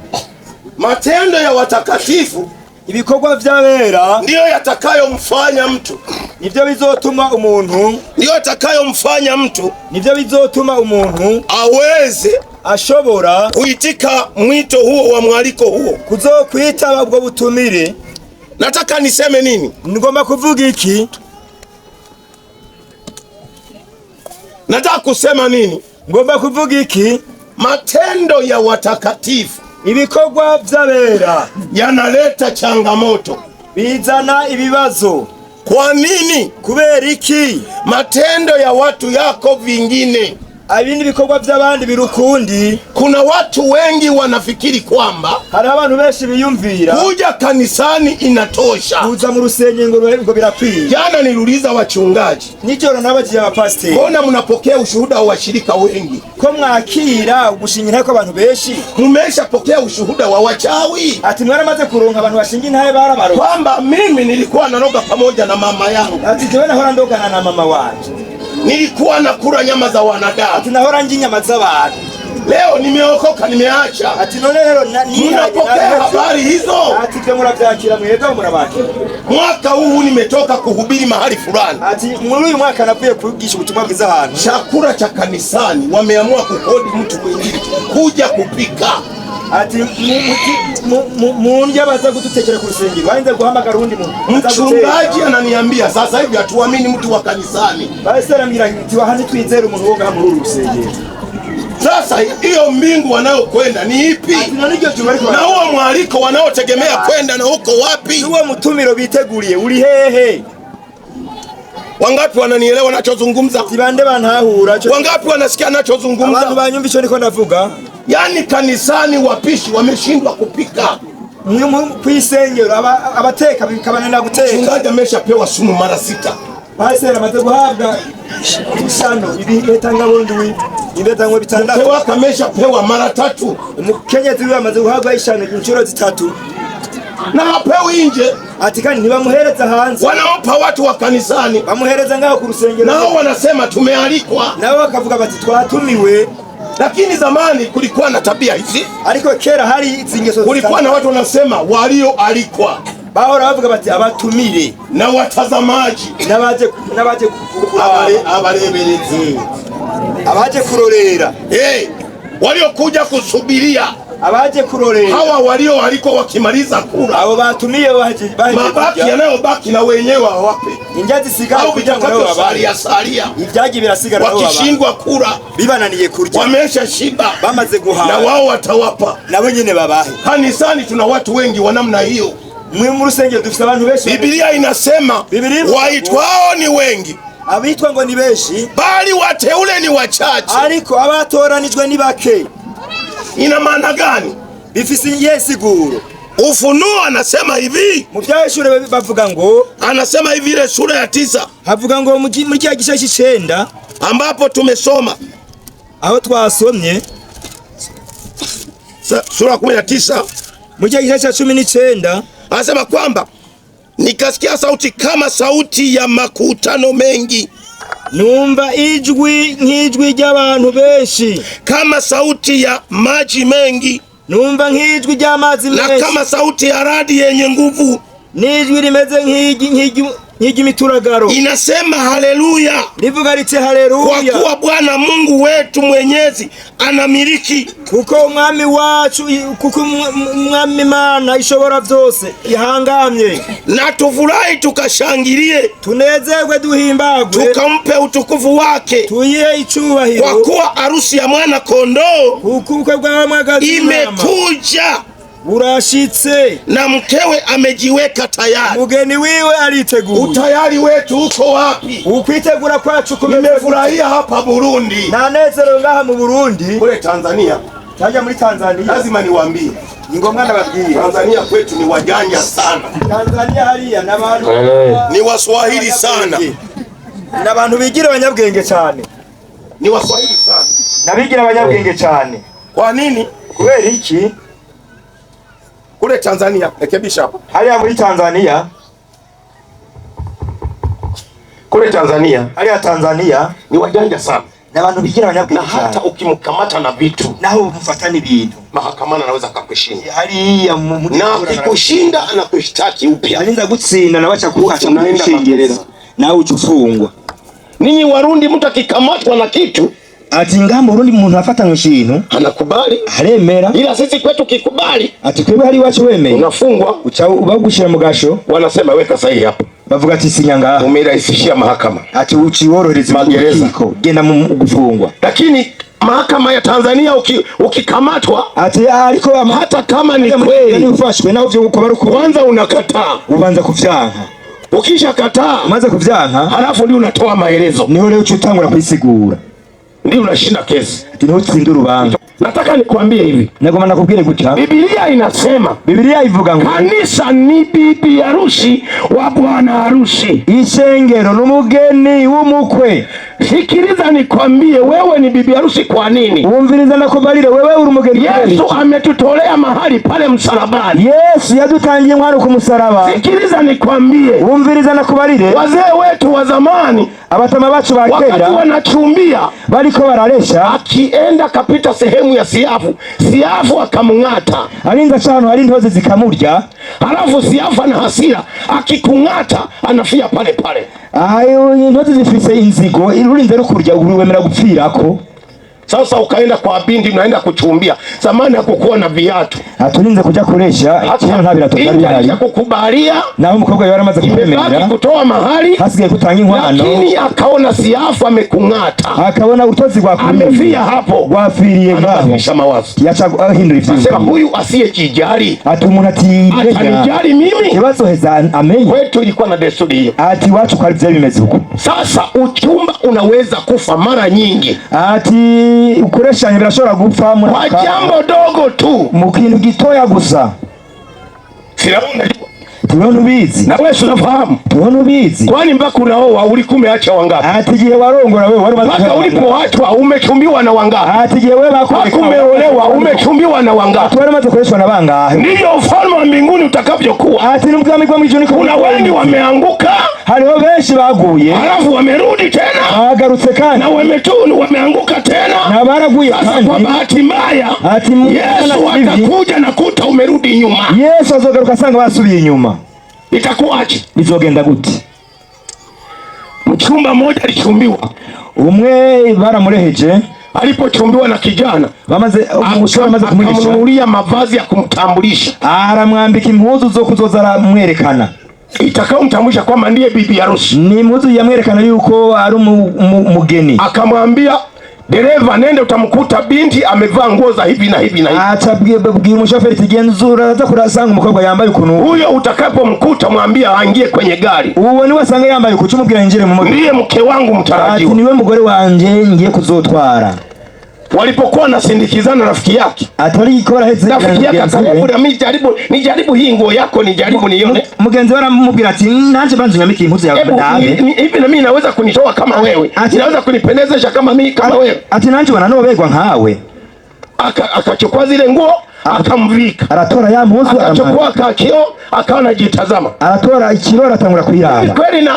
[SPEAKER 1] Matendo ya watakatifu,
[SPEAKER 2] ibikorwa vy'abera,
[SPEAKER 1] ndiyo yatakayomfanya mtu,
[SPEAKER 2] nivyo bizotuma umuntu,
[SPEAKER 1] ndiyo yatakayomfanya mtu,
[SPEAKER 2] nivyo bizotuma umuntu
[SPEAKER 1] aweze,
[SPEAKER 2] ashobora
[SPEAKER 1] kuitika mwito huo wa mwaliko huo,
[SPEAKER 2] kuzokwita ubwo butumire.
[SPEAKER 1] Nataka niseme nini?
[SPEAKER 2] Ngomba kuvuga iki?
[SPEAKER 1] Nataka kusema nini?
[SPEAKER 2] Ngomba kuvuga iki?
[SPEAKER 1] Matendo ya watakatifu,
[SPEAKER 2] ibikorwa vy'abera,
[SPEAKER 1] yanaleta changamoto,
[SPEAKER 2] bizana ibibazo.
[SPEAKER 1] Kwa nini?
[SPEAKER 2] Kubera iki?
[SPEAKER 1] Matendo ya watu yako vingine,
[SPEAKER 2] abindi bikorwa by'abandi birukundi.
[SPEAKER 1] Kuna watu wengi wanafikiri kwamba
[SPEAKER 2] hari abantu benshi biyumvira
[SPEAKER 1] kuja kanisani inatosha,
[SPEAKER 2] kuza mu rusengero ngo birakwiye.
[SPEAKER 1] Jana niliuliza wachungaji,
[SPEAKER 2] nijoro nabagiye abapasiteri,
[SPEAKER 1] mbona mnapokea ushuhuda wa washirika wengi?
[SPEAKER 2] Ko mwakira ugushingira ko abantu benshi
[SPEAKER 1] mmeshapokea ushuhuda wa wachawi?
[SPEAKER 2] Ati mwaramaze kuronka abantu bashinga intaye barabaro,
[SPEAKER 1] kwamba mimi nilikuwa naroga pamoja na mama yangu.
[SPEAKER 2] Ati jewe nahora ndogana na mama wanje,
[SPEAKER 1] nilikuwa nakula nyama za wanadamu.
[SPEAKER 2] Ati nahora njya nyama z'abantu.
[SPEAKER 1] Leo nimeokoka, nimeacha.
[SPEAKER 2] Ati none lero
[SPEAKER 1] mnapokea habari hizo?
[SPEAKER 2] Ati byo murabyakira mwebwe murabake.
[SPEAKER 1] Mwaka huu nimetoka kuhubiri mahali fulani.
[SPEAKER 2] Ati muri uyu mwaka navuye kugisha ubutumwa bwiza ahantu.
[SPEAKER 1] Chakula cha kanisani wameamua kukodi mtu mwingine kuja kupika.
[SPEAKER 2] Ati munja baza gututekera ku rusengero, bainze guhamagara undi muntu.
[SPEAKER 1] Mchungaji ananiambia sasa hivi hatuamini mtu wa kanisani.
[SPEAKER 2] Basi aramira ati wahandi twizera umuntu woga mu rusengero.
[SPEAKER 1] Sasa hiyo mbingu wanayokwenda ni ipi? Na huo mwaliko wanaotegemea kwenda na huko wapi?
[SPEAKER 2] Huo mutumiro biteguriye uri hehe?
[SPEAKER 1] Wangapi wananielewa nachozungumza?
[SPEAKER 2] Tibande bantahura.
[SPEAKER 1] Wangapi wanasikia nachozungumza?
[SPEAKER 2] Abantu banyumva ico niko ndavuga.
[SPEAKER 1] Yani kanisani wapishi wameshindwa kupika.
[SPEAKER 2] Kwisengero abateka bikabanana guteka.
[SPEAKER 1] Mchungaji ameshapewa sumu mara 6.
[SPEAKER 2] Basi amaze guhabwa ishano ibitanga bondwi ibetangwa bitandatu.
[SPEAKER 1] Mtewa kameshapewa mara 3.
[SPEAKER 2] Umukenyezi we amaze guhabwa ishano inshuro 3.
[SPEAKER 1] Na hapewi nje.
[SPEAKER 2] Ati kandi ntibamuhereza hanze.
[SPEAKER 1] Wanampa watu wa kanisani.
[SPEAKER 2] Bamuhereza ngaho ku rusengero.
[SPEAKER 1] Nao wanasema tumealikwa.
[SPEAKER 2] Nao bakavuga bati twatumiwe.
[SPEAKER 1] Lakini zamani kulikuwa na tabia hizi.
[SPEAKER 2] Ariko kera hari zingeso.
[SPEAKER 1] Kulikuwa na watu wanasema walioalikwa.
[SPEAKER 2] Bahora bavuga bati abatumire
[SPEAKER 1] na watazamaji
[SPEAKER 2] nabaje
[SPEAKER 1] abareberezi
[SPEAKER 2] abaje kurorera
[SPEAKER 1] waliokuja kusubiria
[SPEAKER 2] abaje kurorera
[SPEAKER 1] hawa walioalikwa wakimaliza kula
[SPEAKER 2] abo batumiye baje
[SPEAKER 1] mabaki yanayobaki na wenyewe wawape
[SPEAKER 2] injazi sigara
[SPEAKER 1] kuja kwa salia
[SPEAKER 2] ibyaji birasigara
[SPEAKER 1] nabo wakishindwa kula
[SPEAKER 2] bibananiye kurya
[SPEAKER 1] wamesha shiba
[SPEAKER 2] bamaze guhaha
[SPEAKER 1] na wao watawapa
[SPEAKER 2] nabo nyene babahe.
[SPEAKER 1] Kanisani tuna watu wengi wa namna hiyo.
[SPEAKER 2] Mu rusengero dufite abantu benshi.
[SPEAKER 1] Biblia inasema waitwao ni wengi,
[SPEAKER 2] abitwa ngo ni benshi,
[SPEAKER 1] bali wateule ni wachache.
[SPEAKER 2] Ariko abatoranijwe ni bake.
[SPEAKER 1] Ina maana gani?
[SPEAKER 2] Bifise yesiguro.
[SPEAKER 1] Ufunuo anasema hivi,
[SPEAKER 2] mu byashure bavuga ngo,
[SPEAKER 1] anasema hivi ile sura ya 9
[SPEAKER 2] havuga ngo muri cya gishashi 9
[SPEAKER 1] ambapo tumesoma
[SPEAKER 2] aho twasomye
[SPEAKER 1] sura 19
[SPEAKER 2] mu cya gishashi 19
[SPEAKER 1] anasema kwamba nikasikia sauti kama sauti ya makutano mengi.
[SPEAKER 2] Numva ijwi nk'ijwi ry'abantu benshi,
[SPEAKER 1] kama sauti ya maji mengi.
[SPEAKER 2] Numva nk'ijwi ry'amazi menshi,
[SPEAKER 1] na kama sauti ya radi yenye nguvu.
[SPEAKER 2] N'ijwi rimeze nk'imituragaro.
[SPEAKER 1] Inasema haleluya.
[SPEAKER 2] Rivuga riti haleluya.
[SPEAKER 1] Kwa kuwa Bwana Mungu wetu mwenyezi anamiliki.
[SPEAKER 2] Kuko umwami wacu, kuko umwami Imana ishobora byose ihangamye.
[SPEAKER 1] Na tufurahi tukashangilie,
[SPEAKER 2] tunezerwe duhimbagwe,
[SPEAKER 1] tukampe utukufu wake,
[SPEAKER 2] tuyihe icubahiro.
[SPEAKER 1] Kwa kuwa harusi ya mwana kondoo
[SPEAKER 2] ubukwe bwa mwagazi
[SPEAKER 1] imekuja,
[SPEAKER 2] burashitse,
[SPEAKER 1] na mkewe amejiweka tayari.
[SPEAKER 2] Mugeni wiwe aliteguye.
[SPEAKER 1] Utayari wetu uko wapi?
[SPEAKER 2] Ukwitegura kwacu kumeze.
[SPEAKER 1] Nimefurahia hapa Burundi.
[SPEAKER 2] Nanezero ngaha mu Burundi.
[SPEAKER 1] Kule Tanzania.
[SPEAKER 2] Taja muri Tanzania.
[SPEAKER 1] Lazima niwaambie.
[SPEAKER 2] Ngomwa ndababwiye.
[SPEAKER 1] Tanzania kwetu ni wajanja sana.
[SPEAKER 2] Tanzania hariya n'abantu
[SPEAKER 1] ni Waswahili sana.
[SPEAKER 2] N'abantu bigira abanyabwenge cyane.
[SPEAKER 1] Ni Waswahili sana.
[SPEAKER 2] Nabigira abanyabwenge cyane.
[SPEAKER 1] Kwa nini?
[SPEAKER 2] Kubera iki?
[SPEAKER 1] Kule Tanzania, rekebisha hapo.
[SPEAKER 2] Hariya muri Tanzania.
[SPEAKER 1] Kule Tanzania.
[SPEAKER 2] Hariya Tanzania
[SPEAKER 1] ni wajanja sana.
[SPEAKER 2] N'abantu bigira abanyabwenge cyane.
[SPEAKER 1] Na hata ukimkamata na vitu,
[SPEAKER 2] naho umfatani ibintu,
[SPEAKER 1] mahakamani anaweza kukushinda.
[SPEAKER 2] Hariya
[SPEAKER 1] na akikushinda anakushtaki upya.
[SPEAKER 2] Alinza gutsinda na bacha kukacha kushingereza. Nawe ucufungwa. Ninyi Warundi mtu akikamatwa na kitu, ati ngamba Burundi umuntu afatanywe ikintu
[SPEAKER 1] anakubali,
[SPEAKER 2] aremera.
[SPEAKER 1] Ila sisi kwetu kikubali,
[SPEAKER 2] ati kwebe hari wacu wemeye,
[SPEAKER 1] unafungwa,
[SPEAKER 2] ubagushira mu gasho,
[SPEAKER 1] wanasema weka sahihi hapo.
[SPEAKER 2] Bavuga ati sinyanga,
[SPEAKER 1] umerahisishia mahakama,
[SPEAKER 2] ati uciworohereza
[SPEAKER 1] magereza,
[SPEAKER 2] genda mu gufungwa.
[SPEAKER 1] Lakini mahakama ya Tanzania ukikamatwa,
[SPEAKER 2] ati ariko
[SPEAKER 1] hata kama ni kweli
[SPEAKER 2] ufashwe naho byo uko baruko,
[SPEAKER 1] kwanza unakataa,
[SPEAKER 2] ubanza kuvyanka.
[SPEAKER 1] Ukisha kataa,
[SPEAKER 2] umaze kuvyanka,
[SPEAKER 1] halafu ndio unatoa maelezo,
[SPEAKER 2] niho leo utangura kuisigura,
[SPEAKER 1] ndio unashinda kesi,
[SPEAKER 2] ndio utsinda urubanza.
[SPEAKER 1] Nataka nikwambie hivi,
[SPEAKER 2] nagoma nakubwire gutya,
[SPEAKER 1] Biblia inasema,
[SPEAKER 2] Biblia ivuga ngo
[SPEAKER 1] kanisa ni bibi harusi wa bwana harusi,
[SPEAKER 2] ishengero n'umugeni w'umukwe.
[SPEAKER 1] Sikiliza nikwambie, wewe ni bibi harusi. Kwa nini?
[SPEAKER 2] Umviriza nakubalire, wewe uri umugeni.
[SPEAKER 1] Yesu ametutolea mahali pale msalabani.
[SPEAKER 2] Yesu yadutangiye mwana ku musaraba.
[SPEAKER 1] Sikiliza nikwambie,
[SPEAKER 2] umviriza nakubalire,
[SPEAKER 1] wazee wetu wa zamani,
[SPEAKER 2] abatama bacu ba kera,
[SPEAKER 1] wakati wanachumbia
[SPEAKER 2] baliko bararesha,
[SPEAKER 1] akienda kapita sehemu ya siafu akamng'ata,
[SPEAKER 2] alinza cyane hari intozi zikamurya,
[SPEAKER 1] halafu siafu ana hasira, akikung'ata anafia pale pale.
[SPEAKER 2] Ayo intozi zifise inzigo, urinze rukurya uruwemera gupfirako.
[SPEAKER 1] Sasa ukaenda kwa bindi, unaenda kuchumbia. Zamani hakukuwa na viatu,
[SPEAKER 2] atulinze kuja kuresha,
[SPEAKER 1] kino nta birato byari kukubalia,
[SPEAKER 2] naho umukobwa yari amaze kwemera
[SPEAKER 1] kutoa mahali,
[SPEAKER 2] hasigaye kutanga inkwano,
[SPEAKER 1] lakini akaona siafu amekung'ata,
[SPEAKER 2] akabona utozi gwa
[SPEAKER 1] amefia hapo,
[SPEAKER 2] gwafiriye ngaho,
[SPEAKER 1] mawazo
[SPEAKER 2] yacha ahindura ivyo.
[SPEAKER 1] Sasa huyu asiyejijali,
[SPEAKER 2] ati umuntu
[SPEAKER 1] atanijali mimi,
[SPEAKER 2] kibazo heza amenye.
[SPEAKER 1] Kwetu ilikuwa na desturi hiyo,
[SPEAKER 2] ati wacu kwa bya bimeze uko.
[SPEAKER 1] Sasa uchumba unaweza kufa mara nyingi,
[SPEAKER 2] ati ukureshanya birashobora gupfa muri
[SPEAKER 1] kwa jambo dogo tu,
[SPEAKER 2] mu kintu gitoya gusa. Tubona ubizi,
[SPEAKER 1] na wewe unafahamu,
[SPEAKER 2] tubona ubizi.
[SPEAKER 1] Kwani mpaka unaoa ulikumeacha wangapi?
[SPEAKER 2] Ati gihe warongora wewe wari
[SPEAKER 1] mpaka ulipoachwa umechumbiwa na wangapi?
[SPEAKER 2] Ati gihe wewe bakureka
[SPEAKER 1] umeolewa umechumbiwa na wangapi?
[SPEAKER 2] Wari maze kureshwa na bangahe?
[SPEAKER 1] Ndio ufalme wa mbinguni utakavyokuwa.
[SPEAKER 2] Ati n'ubwami bwo mwijuni ko
[SPEAKER 1] kuna wengi wameanguka,
[SPEAKER 2] hariho benshi baguye,
[SPEAKER 1] halafu wamerudi tena,
[SPEAKER 2] bagarutse kandi
[SPEAKER 1] na wametunu wameanguka tena,
[SPEAKER 2] na baraguye kandi.
[SPEAKER 1] Kwa bahati mbaya
[SPEAKER 2] ati
[SPEAKER 1] Yesu atakuja na kuta umerudi nyuma.
[SPEAKER 2] Yesu azogaruka asanga basubiye inyuma.
[SPEAKER 1] Itakuwaje?
[SPEAKER 2] Bizogenda gute?
[SPEAKER 1] Mchumba mmoja alichumbiwa,
[SPEAKER 2] umwe baramureheje,
[SPEAKER 1] alipochumbiwa na kijana
[SPEAKER 2] bamaze umushora amaze kumurisha,
[SPEAKER 1] akamnunulia mavazi ya kumtambulisha,
[SPEAKER 2] aramwambika impuzu zo kuzoza aramwerekana,
[SPEAKER 1] itakaomtambulisha kwamba ndiye bibi harusi.
[SPEAKER 2] Ni impuzu yamwerekana yuko ari umugeni.
[SPEAKER 1] Akamwambia dereva, nende utamkuta binti amevaa nguo za hivi na hivi na hivi.
[SPEAKER 2] Atabwiye umushoferi tigenzura aza kurasanga umukobwa yambaye ukuntu.
[SPEAKER 1] Huyo utakapomkuta mwambie aingie kwenye gari.
[SPEAKER 2] Uwo ni wasanga yambaye kucumubwira injire mu modoka.
[SPEAKER 1] Ndiye mke wangu mtarajiwa.
[SPEAKER 2] Ati niwe mugore wanje ngiye kuzotwara.
[SPEAKER 1] Walipokuwa nasindikizana rafiki yake,
[SPEAKER 2] atari ikora heze
[SPEAKER 1] rafiki yake akamwambia nijaribu hii nguo yako, nijaribu nione.
[SPEAKER 2] Mugenzi waramubwira ati nanje banze nyamiki impuzu yawe ndabe
[SPEAKER 1] hivi, na mimi naweza kunitoa kama wewe, naweza kunipendezesha kama mimi kama wewe.
[SPEAKER 2] Ati nanje wananobegwa nkawe.
[SPEAKER 1] Akachukua zile nguo akamvika.
[SPEAKER 2] Aratora ya mpuzu,
[SPEAKER 1] akachukua kakio akawa anajitazama.
[SPEAKER 2] Aratora ikiro aratangura kuyiraba.
[SPEAKER 1] Hivi kweli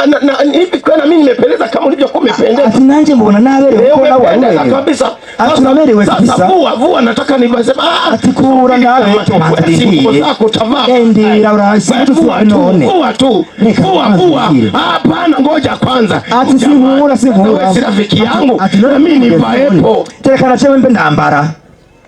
[SPEAKER 1] hivi kweli mimi nimependeza kama ulivyokuwa umependeza?
[SPEAKER 2] Ati nanje mbona naberewe uko nawe wewe
[SPEAKER 1] kabisa.
[SPEAKER 2] Ati naberewe kabisa.
[SPEAKER 1] Sasa vua nataka nibasema
[SPEAKER 2] ati kura nawe
[SPEAKER 1] siku zako utavaa.
[SPEAKER 2] Endira urasi tufuwa none.
[SPEAKER 1] Vua tu. Vua. Hapana ngoja kwanza.
[SPEAKER 2] Ati sivura.
[SPEAKER 1] Si rafiki yangu. Na mimi nivaepo.
[SPEAKER 2] Tekana chewe mbe ndambara.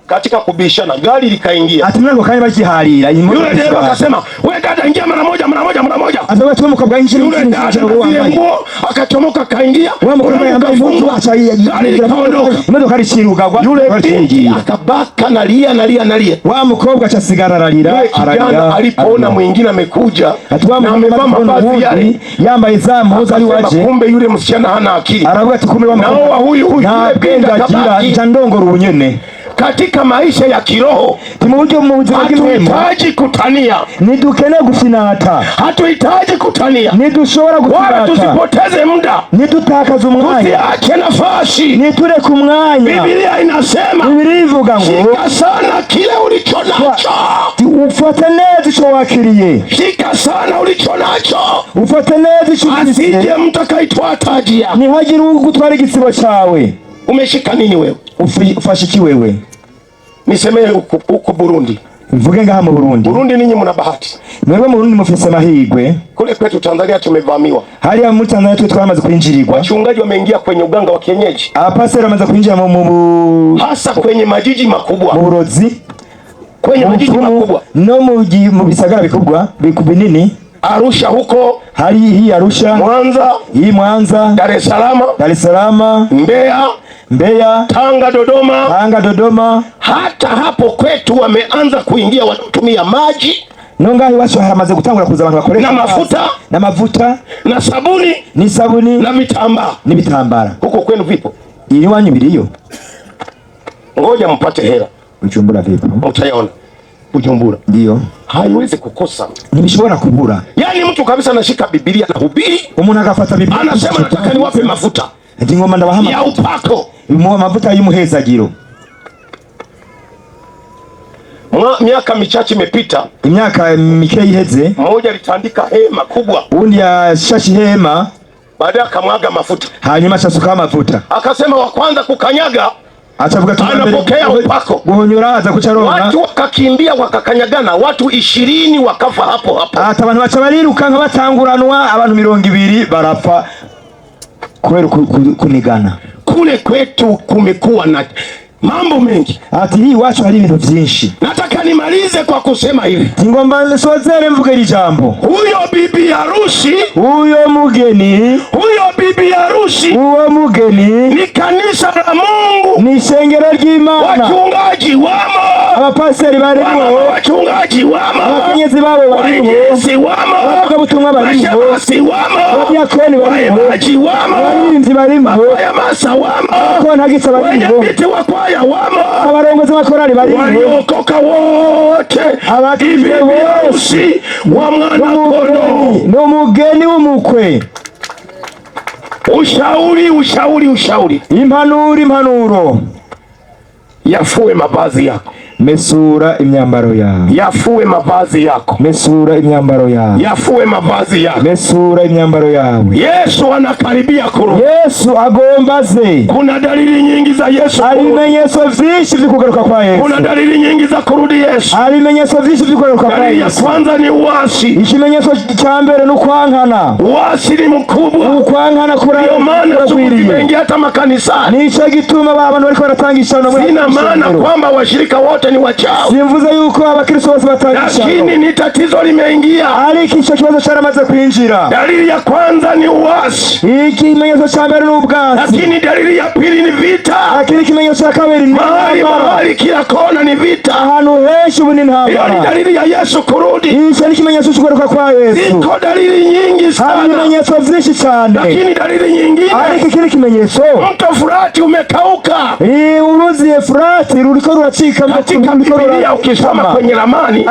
[SPEAKER 1] Katika kubishana gari likaingia.
[SPEAKER 2] Ati mlango kanye bakiharira.
[SPEAKER 1] Yule dereva akasema, "Wewe dada ingia mara moja."
[SPEAKER 2] Azawe tuwe mukabwa injiri.
[SPEAKER 1] Yule dada nguo akachomoka kaingia.
[SPEAKER 2] Wewe mukabwa yambaye mungu acha
[SPEAKER 1] gari likaondoka.
[SPEAKER 2] Imodoka rishiruka
[SPEAKER 1] yule binti akabaka nalia.
[SPEAKER 2] Wa mukobwa achasigara ararira.
[SPEAKER 1] Kijana alipoona mwingine amekuja na amevaa mavazi yale
[SPEAKER 2] yambaye za mpuzu ali waje.
[SPEAKER 1] Kumbe yule msichana hana akili.
[SPEAKER 2] Aravuga ati kumbe wa
[SPEAKER 1] mukobwa huyu
[SPEAKER 2] yule binti akabaki itandongora ubunyene.
[SPEAKER 1] Katika maisha ya kiroho hatuhitaji kutania,
[SPEAKER 2] nidukene gufinata.
[SPEAKER 1] Hatuhitaji kutania,
[SPEAKER 2] nidushobora gufinata.
[SPEAKER 1] Wala tusipoteze muda,
[SPEAKER 2] nidutakaza umwanya,
[SPEAKER 1] tusiache nafasi,
[SPEAKER 2] nitureke umwanya.
[SPEAKER 1] Biblia inasema,
[SPEAKER 2] Biblia ivuga ngo
[SPEAKER 1] shika sana kile ulicho nacho.
[SPEAKER 2] Ufate neza ico wakiriye.
[SPEAKER 1] Shika sana ulicho nacho.
[SPEAKER 2] Ufate neza ico wakiriye.
[SPEAKER 1] Asije mtu akaitwaa taji yako.
[SPEAKER 2] Ntihagire ugutwara igisibo cawe.
[SPEAKER 1] Umeshika nini wewe?
[SPEAKER 2] Ufashe iki wewe?
[SPEAKER 1] Nisemee huko Burundi.
[SPEAKER 2] Mvuge ngaha mu Burundi.
[SPEAKER 1] Burundi ninyi mna bahati.
[SPEAKER 2] Mwewe mu Burundi mufise mahigwe.
[SPEAKER 1] Kule kwetu Tanzania tumevamiwa.
[SPEAKER 2] Hali ya Tanzania tu twamaze kuinjirirwa.
[SPEAKER 1] Wachungaji wameingia kwenye uganga wa kienyeji.
[SPEAKER 2] Abapaseri wamaze kuinjira
[SPEAKER 1] hasa kwenye majiji makubwa.
[SPEAKER 2] Burozi.
[SPEAKER 1] Kwenye majiji makubwa.
[SPEAKER 2] No mu bisagara bikubwa, binini.
[SPEAKER 1] Arusha huko.
[SPEAKER 2] Hali hii Arusha.
[SPEAKER 1] Mwanza.
[SPEAKER 2] Hii Mwanza.
[SPEAKER 1] Dar es Salaam. Mbeya, Tanga, Dodoma. Hata hapo kwetu wameanza kuingia wanatumia maji.
[SPEAKER 2] Nongahi wacho haramaze gutangura kuza abantu bakoresha
[SPEAKER 1] na mafuta na sabuni na vitambara. Huko kwenu vipo?
[SPEAKER 2] Ili wanyu biliyo.
[SPEAKER 1] Ngoja mpate hela.
[SPEAKER 2] Bujumbura vipo?
[SPEAKER 1] Utayaona. Bujumbura.
[SPEAKER 2] Ndio.
[SPEAKER 1] Haiwezi kukosa.
[SPEAKER 2] Nimeshobora kubura.
[SPEAKER 1] Yaani mtu kabisa anashika Biblia na hubiri.
[SPEAKER 2] Umuntu agafuata Biblia.
[SPEAKER 1] Anasema nataka niwape mafuta.
[SPEAKER 2] Ati ngoma ndabahama
[SPEAKER 1] ya upako.
[SPEAKER 2] Mafuta y'umuhezagiro.
[SPEAKER 1] Miaka michache imepita.
[SPEAKER 2] Miaka mike iheze.
[SPEAKER 1] Mmoja alitandika hema kubwa.
[SPEAKER 2] Undi yashashi hema.
[SPEAKER 1] Baadaye akamwaga mafuta.
[SPEAKER 2] Hanyuma ashasuka mafuta.
[SPEAKER 1] Akasema wa kwanza kukanyaga
[SPEAKER 2] achavuga
[SPEAKER 1] anapokea upako.
[SPEAKER 2] Guhonyora aza kucharonga.
[SPEAKER 1] Watu wakakimbia wakakanyagana, watu 20 wakafa hapo.
[SPEAKER 2] Ata abantu bacha bariruka nka batanguranwa, abantu 200 barapfa kweli kunigana.
[SPEAKER 1] Kule kwetu kumekuwa na mambo mengi.
[SPEAKER 2] Ati hii wacho hari ibintu vyinshi.
[SPEAKER 1] Nataka nimalize kwa kusema hivi.
[SPEAKER 2] Ngomba nsozere mvuge iri jambo.
[SPEAKER 1] Huyo bibi harusi,
[SPEAKER 2] huyo mugeni,
[SPEAKER 1] uwo mugeni ni kanisa la Mungu,
[SPEAKER 2] ni shengero ry'Imana.
[SPEAKER 1] Wachungaji wamo,
[SPEAKER 2] abapaseri barimo,
[SPEAKER 1] wachungaji wamo,
[SPEAKER 2] abakenyezi babo barimo, abavugabutumwa barimo, abadiakoni barimo, abarinzi barimo,
[SPEAKER 1] abayamasa wamo,
[SPEAKER 2] abakontagisa barimo, abarongozi b'akorali barimo,
[SPEAKER 1] waliokoka wote,
[SPEAKER 2] abakize bose
[SPEAKER 1] wa mwana kondoo,
[SPEAKER 2] n'umugeni w'umukwe.
[SPEAKER 1] Ushauri.
[SPEAKER 2] Impanuro.
[SPEAKER 1] Yafue mavazi yako.
[SPEAKER 2] Mesura imyambaro yawe.
[SPEAKER 1] Yafue mavazi yako.
[SPEAKER 2] Mesura imyambaro yawe.
[SPEAKER 1] Yafue mavazi yako.
[SPEAKER 2] Mesura imyambaro yawe.
[SPEAKER 1] Yesu anakaribia kurudi.
[SPEAKER 2] Yesu agombaze.
[SPEAKER 1] Kuna dalili nyingi za Yesu.
[SPEAKER 2] Alimenyeso vyinshi vy'ukugaruka kwa Yesu.
[SPEAKER 1] Kuna dalili nyingi za kurudi Yesu.
[SPEAKER 2] Alimenyeso vyinshi vy'ukugaruka kwa Yesu.
[SPEAKER 1] Dalili ya kwanza ni uasi.
[SPEAKER 2] Ikimenyeso cha mbere ni ukwankana.
[SPEAKER 1] Uasi ni mkubwa.
[SPEAKER 2] Ukwankana
[SPEAKER 1] kuramengi hata makanisani.
[SPEAKER 2] Nico gituma abantu bariko baratangisha no muri.
[SPEAKER 1] Sina maana kwamba washirika wote ni wachawi.
[SPEAKER 2] Simvuze yuko abakristo bose batangisha.
[SPEAKER 1] Lakini ni tatizo limeingia.
[SPEAKER 2] Ariko ico kibazo cyaramaze kwinjira.
[SPEAKER 1] Dalili ya kwanza ni uasi.
[SPEAKER 2] Ikimenyeso cha mbere ni ubwasi.
[SPEAKER 1] Lakini dalili ya pili ni vita.
[SPEAKER 2] Lakini ikimenyeso cha kabiri ni
[SPEAKER 1] mahali kila kona ni vita.
[SPEAKER 2] Ahantu henshi ubu ni ntambara.
[SPEAKER 1] Hiyo ni dalili ya Yesu kurudi.
[SPEAKER 2] Ico ni ikimenyeso cy'ukugaruka kwa Yesu.
[SPEAKER 1] Ziko dalili nyingi sana.
[SPEAKER 2] Hari ibimenyetso vyinshi cyane.
[SPEAKER 1] Lakini dalili nyingine.
[SPEAKER 2] Ariko ikindi kimenyetso.
[SPEAKER 1] Mto Frati umekauka.
[SPEAKER 2] Uruzi Frati ruriko ruracika
[SPEAKER 1] katika katika Biblia ukisoma kwenye ramani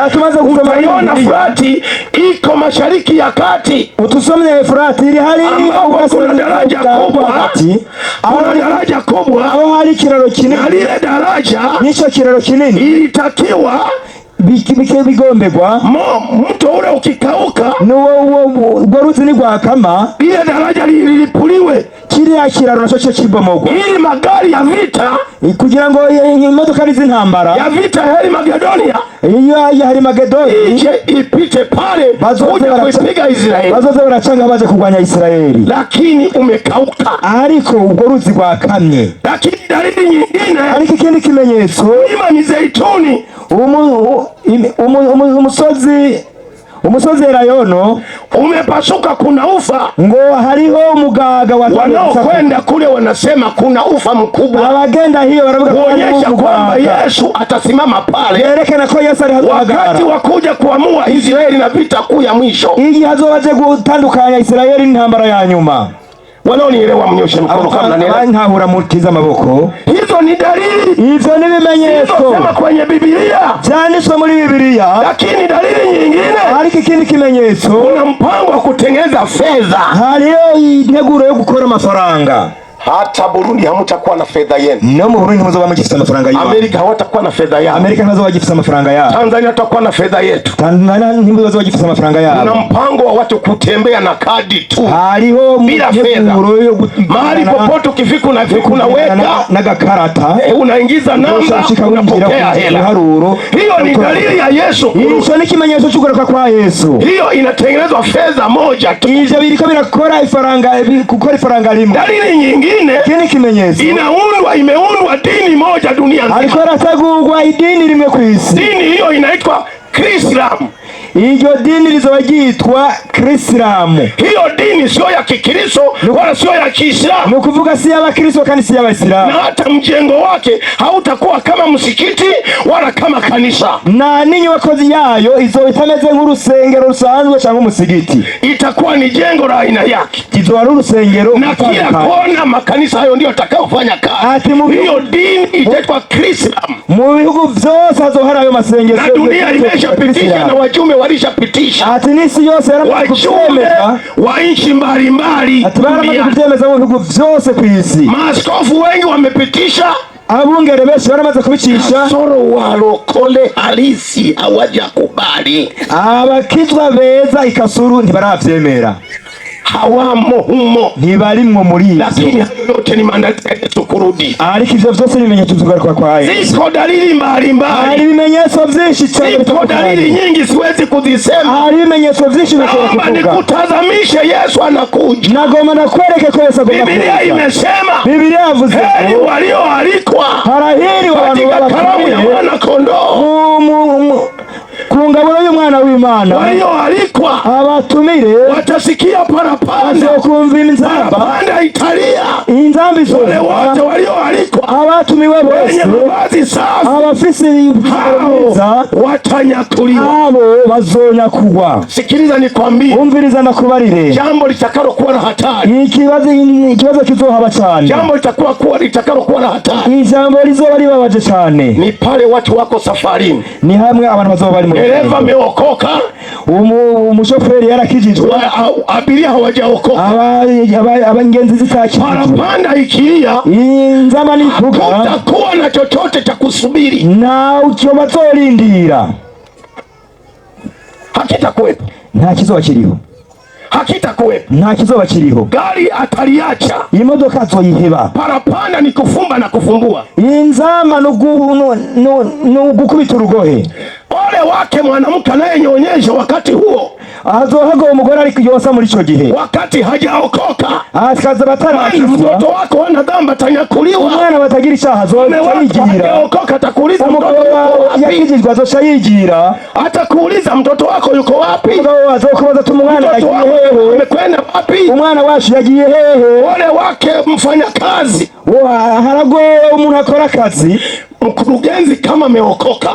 [SPEAKER 1] utaiona Frati iko mashariki ya kati.
[SPEAKER 3] Utusomye Frati ili hali
[SPEAKER 1] kuna daraja kubwa, kuna daraja kubwa
[SPEAKER 3] aho hari kiraro kinini,
[SPEAKER 1] ile daraja
[SPEAKER 3] nico kiraro kinini
[SPEAKER 1] ilitakiwa
[SPEAKER 3] bigombegwa
[SPEAKER 1] mto ule ukikauka
[SPEAKER 3] n'uwo ruzi nigwakama
[SPEAKER 1] ile daraja lilipuliwe,
[SPEAKER 3] kiriya kiraro naco cyo kibomogwa
[SPEAKER 1] ili magari ya vita
[SPEAKER 3] kugira ngo imodoka n'izintambara
[SPEAKER 1] ya vita heri Magedonia
[SPEAKER 3] iyo hari Magedonia
[SPEAKER 1] ije ipite pale kuja kuipiga Israeli,
[SPEAKER 3] bazoze baracanga baje kurwanya Israeli,
[SPEAKER 1] lakini umekauka, ariko
[SPEAKER 3] ubwo ruzi rwakamye.
[SPEAKER 1] Lakini dalili nyingine,
[SPEAKER 3] ariko ikindi kimenyetso,
[SPEAKER 1] mlima Mizeituni, umusozi Elayono
[SPEAKER 3] umepasuka, kuna ufa,
[SPEAKER 1] ngo hariho umugaga
[SPEAKER 3] wanaokwenda kule wanasema kuna ufa mkubwa,
[SPEAKER 1] abagenda hiyo baravuga
[SPEAKER 3] kuonyesha kwamba Yesu atasimama pale,
[SPEAKER 1] yerekana ko Yesu
[SPEAKER 3] wakati wa kuja kuamua Israeli na vita kuu ya mwisho,
[SPEAKER 1] ili hazobaje gutandukanya Israeli n'intambara ya nyuma.
[SPEAKER 3] Wanaonielewa mnyoshe mkono kama nanielewa.
[SPEAKER 1] Nkahura mutiza maboko.
[SPEAKER 3] Hizo ni dalili.
[SPEAKER 1] Hizo ni bimenyetso.
[SPEAKER 3] Sema kwenye Biblia.
[SPEAKER 1] Byanditswe muri Biblia.
[SPEAKER 3] Lakini dalili nyingine,
[SPEAKER 1] ariko ikindi kimenyetso,
[SPEAKER 3] kuna mpango wa kutengeneza fedha.
[SPEAKER 1] Hariyo integuro yo gukora amafaranga.
[SPEAKER 3] Hata Burundi hamutakuwa na fedha yenu.
[SPEAKER 1] No mu Burundi muzoba mugifite amafaranga yao.
[SPEAKER 3] Amerika hawatakuwa na fedha yao.
[SPEAKER 1] Amerika nazo bagifite amafaranga yao.
[SPEAKER 3] Tanzania tutakuwa na fedha yetu.
[SPEAKER 1] Tanzania nimuzo bagifite amafaranga yao.
[SPEAKER 3] Kuna mpango wa watu kutembea na kadi tu.
[SPEAKER 1] Hariho
[SPEAKER 3] bila fedha. Mahali popote ukifika unaweka
[SPEAKER 1] na gakarata.
[SPEAKER 3] Unaingiza namba, unapokea hela. Hiyo ni dalili ya Yesu.
[SPEAKER 1] Hiyo ni kimenyetso cy'ukuruka kwa Yesu.
[SPEAKER 3] Hiyo inatengenezwa fedha moja tu.
[SPEAKER 1] Ivyo biriko birakora ifaranga, gukora ifaranga limwe.
[SPEAKER 3] Dalili nyingine,
[SPEAKER 1] kini kimenyetso,
[SPEAKER 3] imeundwa dini moja dunia nzima.
[SPEAKER 1] Ariko ratagurwa idini rimwe ku isi.
[SPEAKER 3] Dini hiyo inaitwa Krislam.
[SPEAKER 1] Iryo dini lizoba ryitwa Krislamu.
[SPEAKER 3] Hiyo dini sio ya Kikristo wala sio ya Kiislamu.
[SPEAKER 1] Ni kuvuga si y'Abakristo kandi si y'Abayisilamu.
[SPEAKER 3] Na hata mjengo wake hautakuwa kama msikiti wala kama kanisa.
[SPEAKER 1] Na n'inyubako yayo izoba itameze nk'urusengero rusanzwe cyangwa umusigiti.
[SPEAKER 3] Itakuwa ni jengo la aina yake.
[SPEAKER 1] Izoba ari urusengero,
[SPEAKER 3] na kila kona makanisa hayo ndio atakayofanya kazi. Hiyo dini itaitwa Krislam.
[SPEAKER 1] Mu bihugu byose hazohara ayo masengero.
[SPEAKER 3] Na dunia imeshapitisha na wajumbe walishapitisha.
[SPEAKER 1] Ati nisi yose
[SPEAKER 3] wajumbe wa nchi mbalimbali.
[SPEAKER 1] Ati baramaze kubyemeza mu bihugu byose ku isi.
[SPEAKER 3] Maaskofu wengi wamepitisha.
[SPEAKER 1] Abungere benshi baramaze kubicisha.
[SPEAKER 3] Soro walokole halisi hawajakubali.
[SPEAKER 1] Abakizwa beza ikasuru ntibaravyemera.
[SPEAKER 3] Hawamo humo,
[SPEAKER 1] ntibarimwo muri ivyo.
[SPEAKER 3] Lakini yote ni maandalizi ya Yesu kurudi.
[SPEAKER 1] Ariko ivyo vyose bimenyetso by'ugaruka kwa Yesu.
[SPEAKER 3] Ziko dalili mbalimbali.
[SPEAKER 1] Hari bimenyetso vyinshi cyane.
[SPEAKER 3] Ziko dalili nyingi siwezi kuzisema.
[SPEAKER 1] Hari bimenyetso vyinshi bishobora kuvuga.
[SPEAKER 3] Nikutazamishe Yesu anakuja.
[SPEAKER 1] Nagoma nakwereke ko Yesu agomba kuja.
[SPEAKER 3] Biblia imesema.
[SPEAKER 1] Biblia yavuze.
[SPEAKER 3] Heri walioalikwa.
[SPEAKER 1] Haraheri
[SPEAKER 3] abantu barakamwe Mwana Kondoo.
[SPEAKER 1] Kungaburo y'umwana w'Imana.
[SPEAKER 3] Walioalikwa.
[SPEAKER 1] Abatumire.
[SPEAKER 3] Watasikia parapanda.
[SPEAKER 1] Kumva inzamba.
[SPEAKER 3] Parapanda italia.
[SPEAKER 1] Inzamba izo.
[SPEAKER 3] Wale wote walioalikwa.
[SPEAKER 1] Abatumiwe bose.
[SPEAKER 3] Wenye mavazi safi.
[SPEAKER 1] Abafise ibyiza.
[SPEAKER 3] Watanyakuliwa.
[SPEAKER 1] Abo bazonyakugwa.
[SPEAKER 3] Sikiliza nikwambie.
[SPEAKER 1] Umviriza nakubarire.
[SPEAKER 3] Jambo litakalo kuwa na hatari.
[SPEAKER 1] Ikibazo kizohaba cyane.
[SPEAKER 3] Jambo litakalo kuwa na hatari.
[SPEAKER 1] Ijambo lizoba ribabaje cyane.
[SPEAKER 3] Ni pale watu wako safarini.
[SPEAKER 1] Ni hamwe abantu bazoba bari mu.
[SPEAKER 3] Dereva ameokoka.
[SPEAKER 1] Umushoferi yarakijijwe.
[SPEAKER 3] Abiria hawajaokoka.
[SPEAKER 1] Abangenzi zitakijijwe.
[SPEAKER 3] Parapanda ikilia.
[SPEAKER 1] Inzamba nivuga.
[SPEAKER 3] Hakutakuwa na chochote cha kusubiri.
[SPEAKER 1] Na ucyo bazorindira.
[SPEAKER 3] Hakitakuwepo.
[SPEAKER 1] Nta kizoba kiriho.
[SPEAKER 3] Hakitakuwepo.
[SPEAKER 1] Nta kizoba kiriho.
[SPEAKER 3] Gari ataliacha.
[SPEAKER 1] Imodoka zoyiheba.
[SPEAKER 3] Parapanda ni kufumba na kufumbua.
[SPEAKER 1] Inzamba no gukubita urugohe.
[SPEAKER 3] Ole wake mwanamke anayenyonyesha wakati huo.
[SPEAKER 1] Azohaga umugore ari kuyosa muri ico gihe.
[SPEAKER 3] Wakati hajaokoka.
[SPEAKER 1] Akaza batarakizwa.
[SPEAKER 3] Mtoto wako ana dhambi atanyakuliwa.
[SPEAKER 1] Umwana batagira icyaha azoyigira.
[SPEAKER 3] Hajaokoka atakuuliza mtoto wako
[SPEAKER 1] yakijijwe azoca yigira.
[SPEAKER 3] Atakuuliza mtoto wako yuko wapi?
[SPEAKER 1] Mtoto azokubaza tu umwana yagiye hehe?
[SPEAKER 3] Amekwenda wapi?
[SPEAKER 1] Umwana wacu yagiye hehe?
[SPEAKER 3] Ole wake mfanya kazi.
[SPEAKER 1] Harago umuntu akora akazi.
[SPEAKER 3] Mkurugenzi kama ameokoka.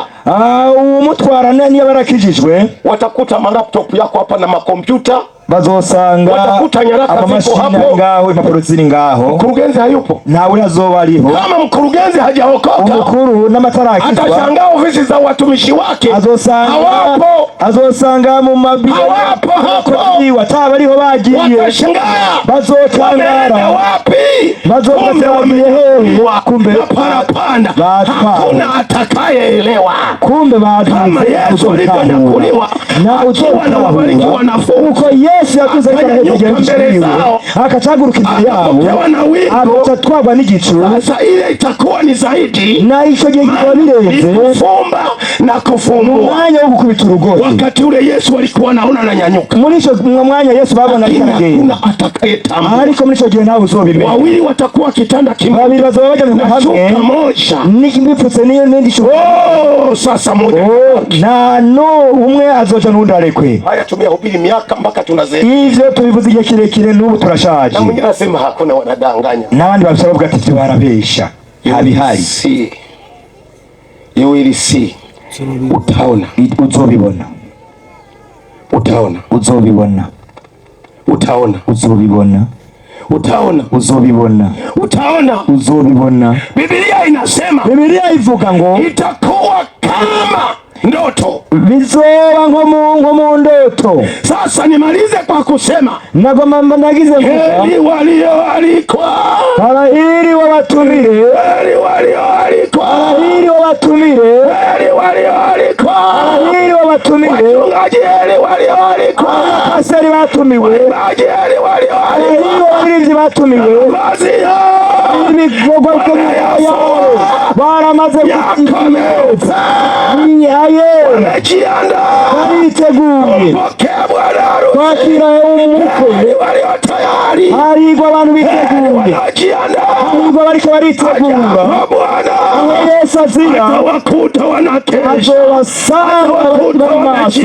[SPEAKER 1] Umutwara nani yabarakijijwe?
[SPEAKER 3] Watakuta laptop yako hapa na makompyuta.
[SPEAKER 2] bazosanga
[SPEAKER 3] watakuta nyaraka zipo hapo
[SPEAKER 2] ngaho, impapuro ziri ngaho.
[SPEAKER 3] Mkurugenzi hayupo,
[SPEAKER 2] nawe hazoba ariho.
[SPEAKER 3] Kama mkurugenzi hajaokoka,
[SPEAKER 2] umukuru n'amatarakizwa,
[SPEAKER 3] atashangaa ofisi za watumishi wake hawapo,
[SPEAKER 2] azosanga mu mabiro hapo wataba ariho bagiye,
[SPEAKER 3] watashangaa
[SPEAKER 2] bazotangara
[SPEAKER 3] wapi,
[SPEAKER 2] bazobagiye hehe, kumbe
[SPEAKER 3] parapanda, hakuna atakayeelewa.
[SPEAKER 2] Kumbe
[SPEAKER 3] kama Yesu aliponyakuliwa
[SPEAKER 2] na
[SPEAKER 3] utowabariki wanafunzi,
[SPEAKER 2] uko Yesu yakuze mbele akachaguruka imbere yabo, atatwagwa n'igicu.
[SPEAKER 3] Sasa ile itakuwa ni zaidi,
[SPEAKER 2] na ico gihe kiba birenze
[SPEAKER 3] kufumba na kufumbua.
[SPEAKER 2] Mwanya wo gukubita urugozi,
[SPEAKER 3] wakati ule Yesu alikuwa anaona ananyanyuka,
[SPEAKER 2] muri ico mwanya Yesu babona
[SPEAKER 3] hakuna atakayetambua.
[SPEAKER 2] Ariko muri ico gihe nawe uzobimenya,
[SPEAKER 3] wawili watakuwa kitanda kimoja,
[SPEAKER 2] babiri bazoba baje mu hamwe
[SPEAKER 3] moja,
[SPEAKER 2] nikibipfutse niyo ndisho.
[SPEAKER 3] Sasa moja
[SPEAKER 2] na no umwe azoja n'undi arekwe.
[SPEAKER 3] Haya tumehubiri miaka mpaka tunazeeka,
[SPEAKER 2] ivyo tubivuze igihe kirekire n'ubu turashaje.
[SPEAKER 3] Na mwingine anasema hakuna, wanadanganya.
[SPEAKER 2] N'abandi bavuga ati byo barabesha, habihari.
[SPEAKER 3] You will see. Utaona,
[SPEAKER 2] uzobibona,
[SPEAKER 3] utaona,
[SPEAKER 2] uzobibona,
[SPEAKER 3] utaona,
[SPEAKER 2] uzobibona,
[SPEAKER 3] utaona,
[SPEAKER 2] uzobibona,
[SPEAKER 3] utaona,
[SPEAKER 2] uzobibona.
[SPEAKER 3] Biblia inasema,
[SPEAKER 2] Biblia ivuga ngo
[SPEAKER 3] itakuwa kama ndoto,
[SPEAKER 2] bizoba nko mu ndoto.
[SPEAKER 3] Sasa nimalize kwa kusema,
[SPEAKER 2] nagoma nagize
[SPEAKER 3] heri walioalikwa,
[SPEAKER 2] heri wabatumire,
[SPEAKER 3] heri walioalikwa,
[SPEAKER 2] heri wabatumire,
[SPEAKER 3] heri walioalikwa,
[SPEAKER 2] heri wabatumire,
[SPEAKER 3] wachungaji heri walioalikwa,
[SPEAKER 2] pastori batumiwe,
[SPEAKER 3] waimbaji heri walioalikwa,
[SPEAKER 2] heri wabaririmbyi batumiwe,
[SPEAKER 3] basi
[SPEAKER 2] ibikorwa by'umuyao baramaze
[SPEAKER 3] kutimeza,
[SPEAKER 2] wamejiandaa, bariteguye kwakira umukwe, harigwa abantu biteguye, harigwa bariko baritegura. Yesu azira
[SPEAKER 3] atawakuta wanakesha,
[SPEAKER 2] azobasanga bari maso,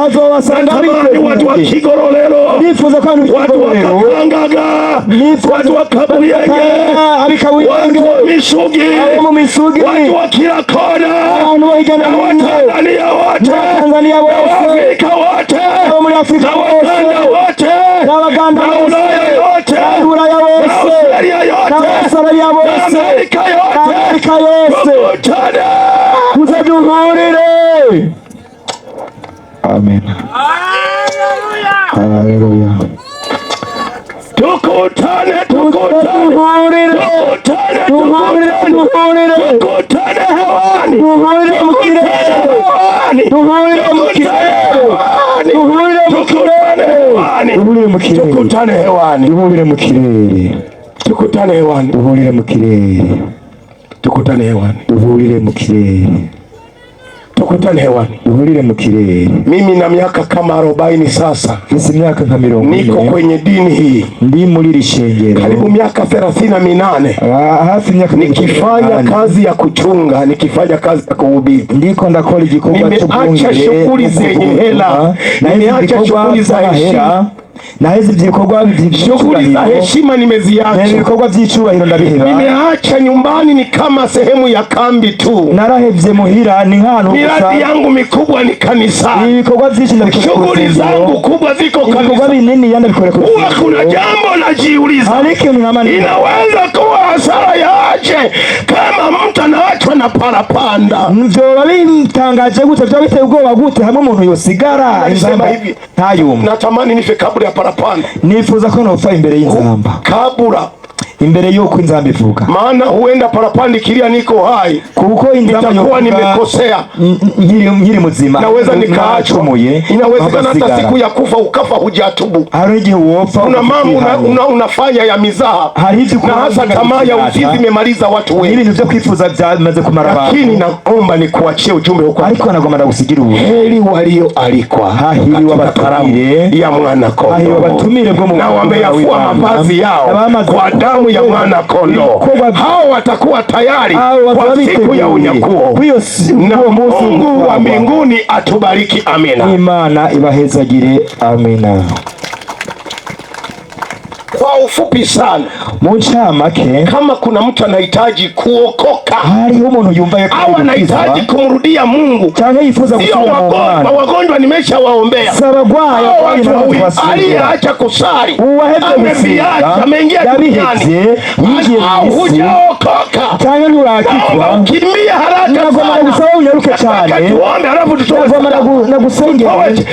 [SPEAKER 2] azobasanga biteguye.
[SPEAKER 3] Watu wa Kigororero,
[SPEAKER 2] nifuza ko
[SPEAKER 3] watu wa Kakangaga, watu wa Kabuyenge, watu wa Misugi, watu wa Kirakona, Watanzania wote, Waafrika wote, Waganda wote,
[SPEAKER 2] Waganda
[SPEAKER 3] wote, Ulaya wote, Australia yote, Amerika yote,
[SPEAKER 2] kuze duhurire. Amen. Haleluya.
[SPEAKER 3] Tukutane hewani,
[SPEAKER 2] duhurire mu kirere,
[SPEAKER 3] tukutane hewani,
[SPEAKER 2] duhurire mu kirere,
[SPEAKER 3] tukutane hewani,
[SPEAKER 2] duhurire mu kirere,
[SPEAKER 3] tukutane hewani,
[SPEAKER 2] duhurire mu kirere.
[SPEAKER 3] Mimi na miaka kama 40 sasa,
[SPEAKER 2] miaka kama 40
[SPEAKER 3] niko kwenye dini hii,
[SPEAKER 2] ndi muri rishengero
[SPEAKER 3] karibu miaka 38,
[SPEAKER 2] hafi miaka
[SPEAKER 3] nikifanya kazi ya kuchunga, nikifanya kazi ya kuhubiri,
[SPEAKER 2] ndiko ndakora igikorwa cyo kuhubiri.
[SPEAKER 3] Nimeacha shughuli zenye hela, nimeacha shughuli za heshima,
[SPEAKER 2] na hizi vikorwa
[SPEAKER 3] shughuli za heshima nimeziacha,
[SPEAKER 2] ibikorwa by'icubahiro ndabiheba.
[SPEAKER 3] Nimeacha nyumbani, ni kama sehemu ya kambi tu,
[SPEAKER 2] narahevye muhira ni nkano.
[SPEAKER 3] Miradi yangu mikubwa ni kanisa,
[SPEAKER 2] ibikorwa byinshi ndabikora,
[SPEAKER 3] shughuli zangu kubwa ziko kanisa,
[SPEAKER 2] ibikorwa binini yanda bikora.
[SPEAKER 3] Kuna jambo najiuliza, inaweza kuwa hasara yaje kama mtu anaachwa na parapanda?
[SPEAKER 2] Vyoba bitangaje gute, vyoba biteye ubwoba gute hamwe umuntu yosigara
[SPEAKER 3] inzamba hivi
[SPEAKER 2] ntayumva.
[SPEAKER 3] Natamani nife kabla ya parapanda,
[SPEAKER 2] nifuza ko nopfa imbere y'inzamba,
[SPEAKER 3] kabura
[SPEAKER 2] imbere yuko inzamba ivuga,
[SPEAKER 3] maana huenda parapanda ikilia niko hai,
[SPEAKER 2] kuko inzamba
[SPEAKER 3] nitakuwa nimekosea,
[SPEAKER 2] nkiri muzima,
[SPEAKER 3] naweza nikaachwa. Inawezekana hata siku ya kufa ukafa hujatubu.
[SPEAKER 2] Hari igihe uopfa,
[SPEAKER 3] kuna mambo unafanya ya mizaha, na hasa tamaa ya uzinzi imemaliza watu wengi.
[SPEAKER 2] Ibintu byo kwifuza byamaze kumara abantu.
[SPEAKER 3] Lakini naomba nikuachie ujumbe huko,
[SPEAKER 2] ariko nagomba ndagusigira ubu:
[SPEAKER 3] heri walioalikwa,
[SPEAKER 2] hahiri wabatumire
[SPEAKER 3] ya mwana kondoo,
[SPEAKER 2] hahiri wabatumire bwo mu,
[SPEAKER 3] na wameyafua mavazi yao kwa damu ya mwana kondoo. Hao watakuwa tayari kwa siku ya unyakuo, na Mungu wa mbinguni atubariki. Amina.
[SPEAKER 2] Imana ibahezagire. Amina.
[SPEAKER 1] Kwa ufupi sana,
[SPEAKER 3] muncamake,
[SPEAKER 1] kama kuna mtu anahitaji kuokoka au anahitaji kumrudia Mungu, sio wagonjwa nimeshawaombea, aliyeacha kusali, ameviacha, ameingia duniani, hujaokoka, kimbia haraka sana, tuombe halafu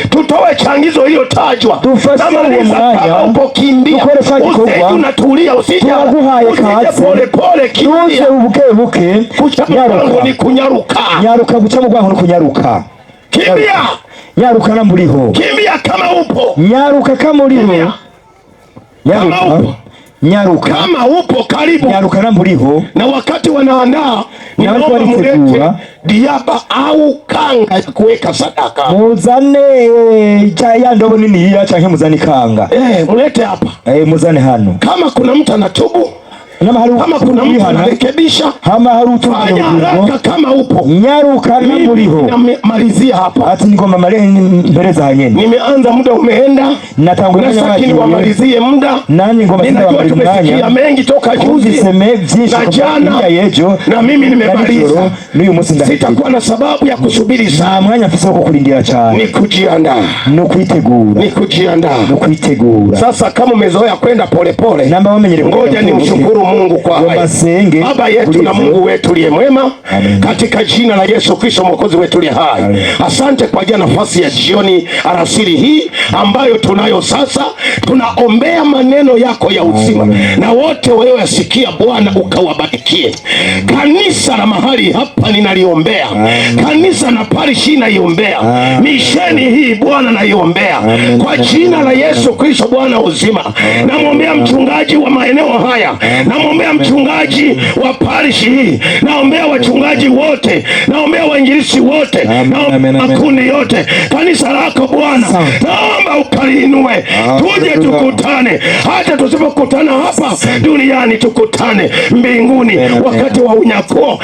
[SPEAKER 1] tutoe changizo iliyotajwa. Kama upo kimbia, unatulia, usije pole pole, kimbia. Kucha mwangu ni kunyaruka,
[SPEAKER 3] guca mu bwangu ni kunyaruka,
[SPEAKER 1] kimbia,
[SPEAKER 3] nyaruka na muriho,
[SPEAKER 1] kimbia kama upo,
[SPEAKER 3] nyaruka kama uriho, nyaruka
[SPEAKER 1] kama upo karibu,
[SPEAKER 3] nyaruka na muriho.
[SPEAKER 1] Na wakati wanaandaa, ninaomba mulete diaba au kanga ya kuweka sadaka,
[SPEAKER 3] muzane ya ndobo nini ya canke muzane kanga,
[SPEAKER 1] mulete hapa,
[SPEAKER 3] muzane hano.
[SPEAKER 1] Kama kuna mtu anatubu, kama kuna mtu anarekebisha, fanya haraka kama upo,
[SPEAKER 3] nyaruka na muriho.
[SPEAKER 1] Namalizia hapa,
[SPEAKER 3] ati ngomba male mbere za nyene,
[SPEAKER 1] nimeanza muda umeenda, nataka wamalizie muda,
[SPEAKER 3] nani ngomba
[SPEAKER 1] tumesikia mengi toka juzi na jana, na mimi nimemaliza. Sitakuwa na sababu ya kusubiri sana,
[SPEAKER 3] mwanya afisa uko kulindira cyane,
[SPEAKER 1] ni kujiandaa,
[SPEAKER 3] no kwitegura,
[SPEAKER 1] ni kujiandaa,
[SPEAKER 3] no kwitegura.
[SPEAKER 1] Sasa kama umezoea kwenda pole pole, ngoja nimshukuru Mungu kwa haya. Baba yetu na Mungu wetu liye mwema, katika jina la Yesu Kristo mwokozi wetu liye hai, asante kwa ajili ya nafasi ya jioni alasiri hii ambayo tunayo sasa. Tunaombea maneno yako ya uzima, na wote walioyasikia Bwana ukawabarikie. Kanisa la mahali hapa ninaliombea, kanisa na parishi naiombea, misheni hii Bwana naiombea kwa jina la Yesu Kristo Bwana uzima. Namwombea mchungaji wa maeneo haya, namwombea mchungaji wa parishi hii, naombea wachungaji wote, naombea wainjilisti wote, na makundi yote. Kanisa lako Bwana naomba ukaliinue, tuje tukutane, hata tusipokutana hapa duniani tukutane mbinguni wakati wa unyakuo.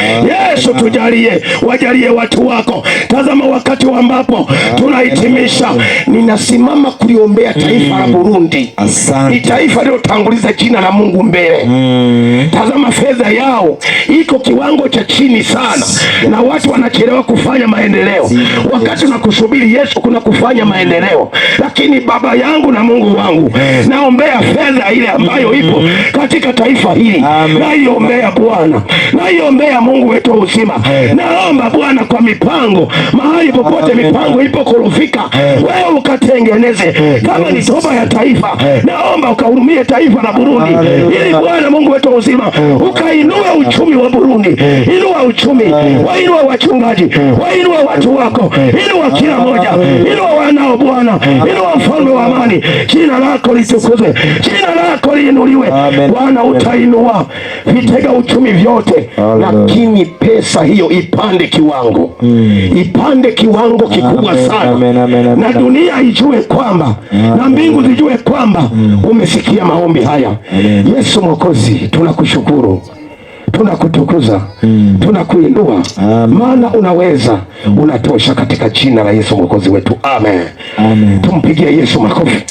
[SPEAKER 1] Yesu tujalie, wajalie watu wako. Tazama wakati ambapo tunahitimisha, ninasimama kuliombea taifa la Burundi. Ni taifa lilotanguliza jina la Mungu mbele. Tazama fedha yao iko kiwango cha chini sana, na watu wanachelewa kufanya maendeleo. Wakati unakusubiri Yesu kuna kufanya maendeleo, lakini Baba yangu na Mungu wangu, naombea fedha ile ambayo ipo katika taifa hili, naiombea Bwana, naiombea Mungu wetu wa uzima. Naomba Bwana kwa mipango, mahali popote mipango ipo korofika, wewe ukatengeneze. Kama ni toba ya taifa, naomba ukahurumie taifa la Burundi, ili Bwana Mungu wetu wa uzima ukainue uchumi wa Burundi. Inua uchumi, wainua wachungaji, wainua watu wako, inua kila moja, inua wanao Bwana, inua mfalme wa amani. Jina lako litukuzwe, jina lako liinuliwe Bwana. Utainua vitega uchumi vyote, lakini pesa hiyo ipande kiwango, ipande kiwango kikubwa sana, na dunia ijue kwamba, na mbingu zijue kwamba umesikia maombi haya. Yesu Mwokozi, tunakushukuru, tunakutukuza, tunakuinua, maana unaweza, unatosha, katika jina la Yesu Mwokozi wetu, amen. Tumpigie Yesu makofi.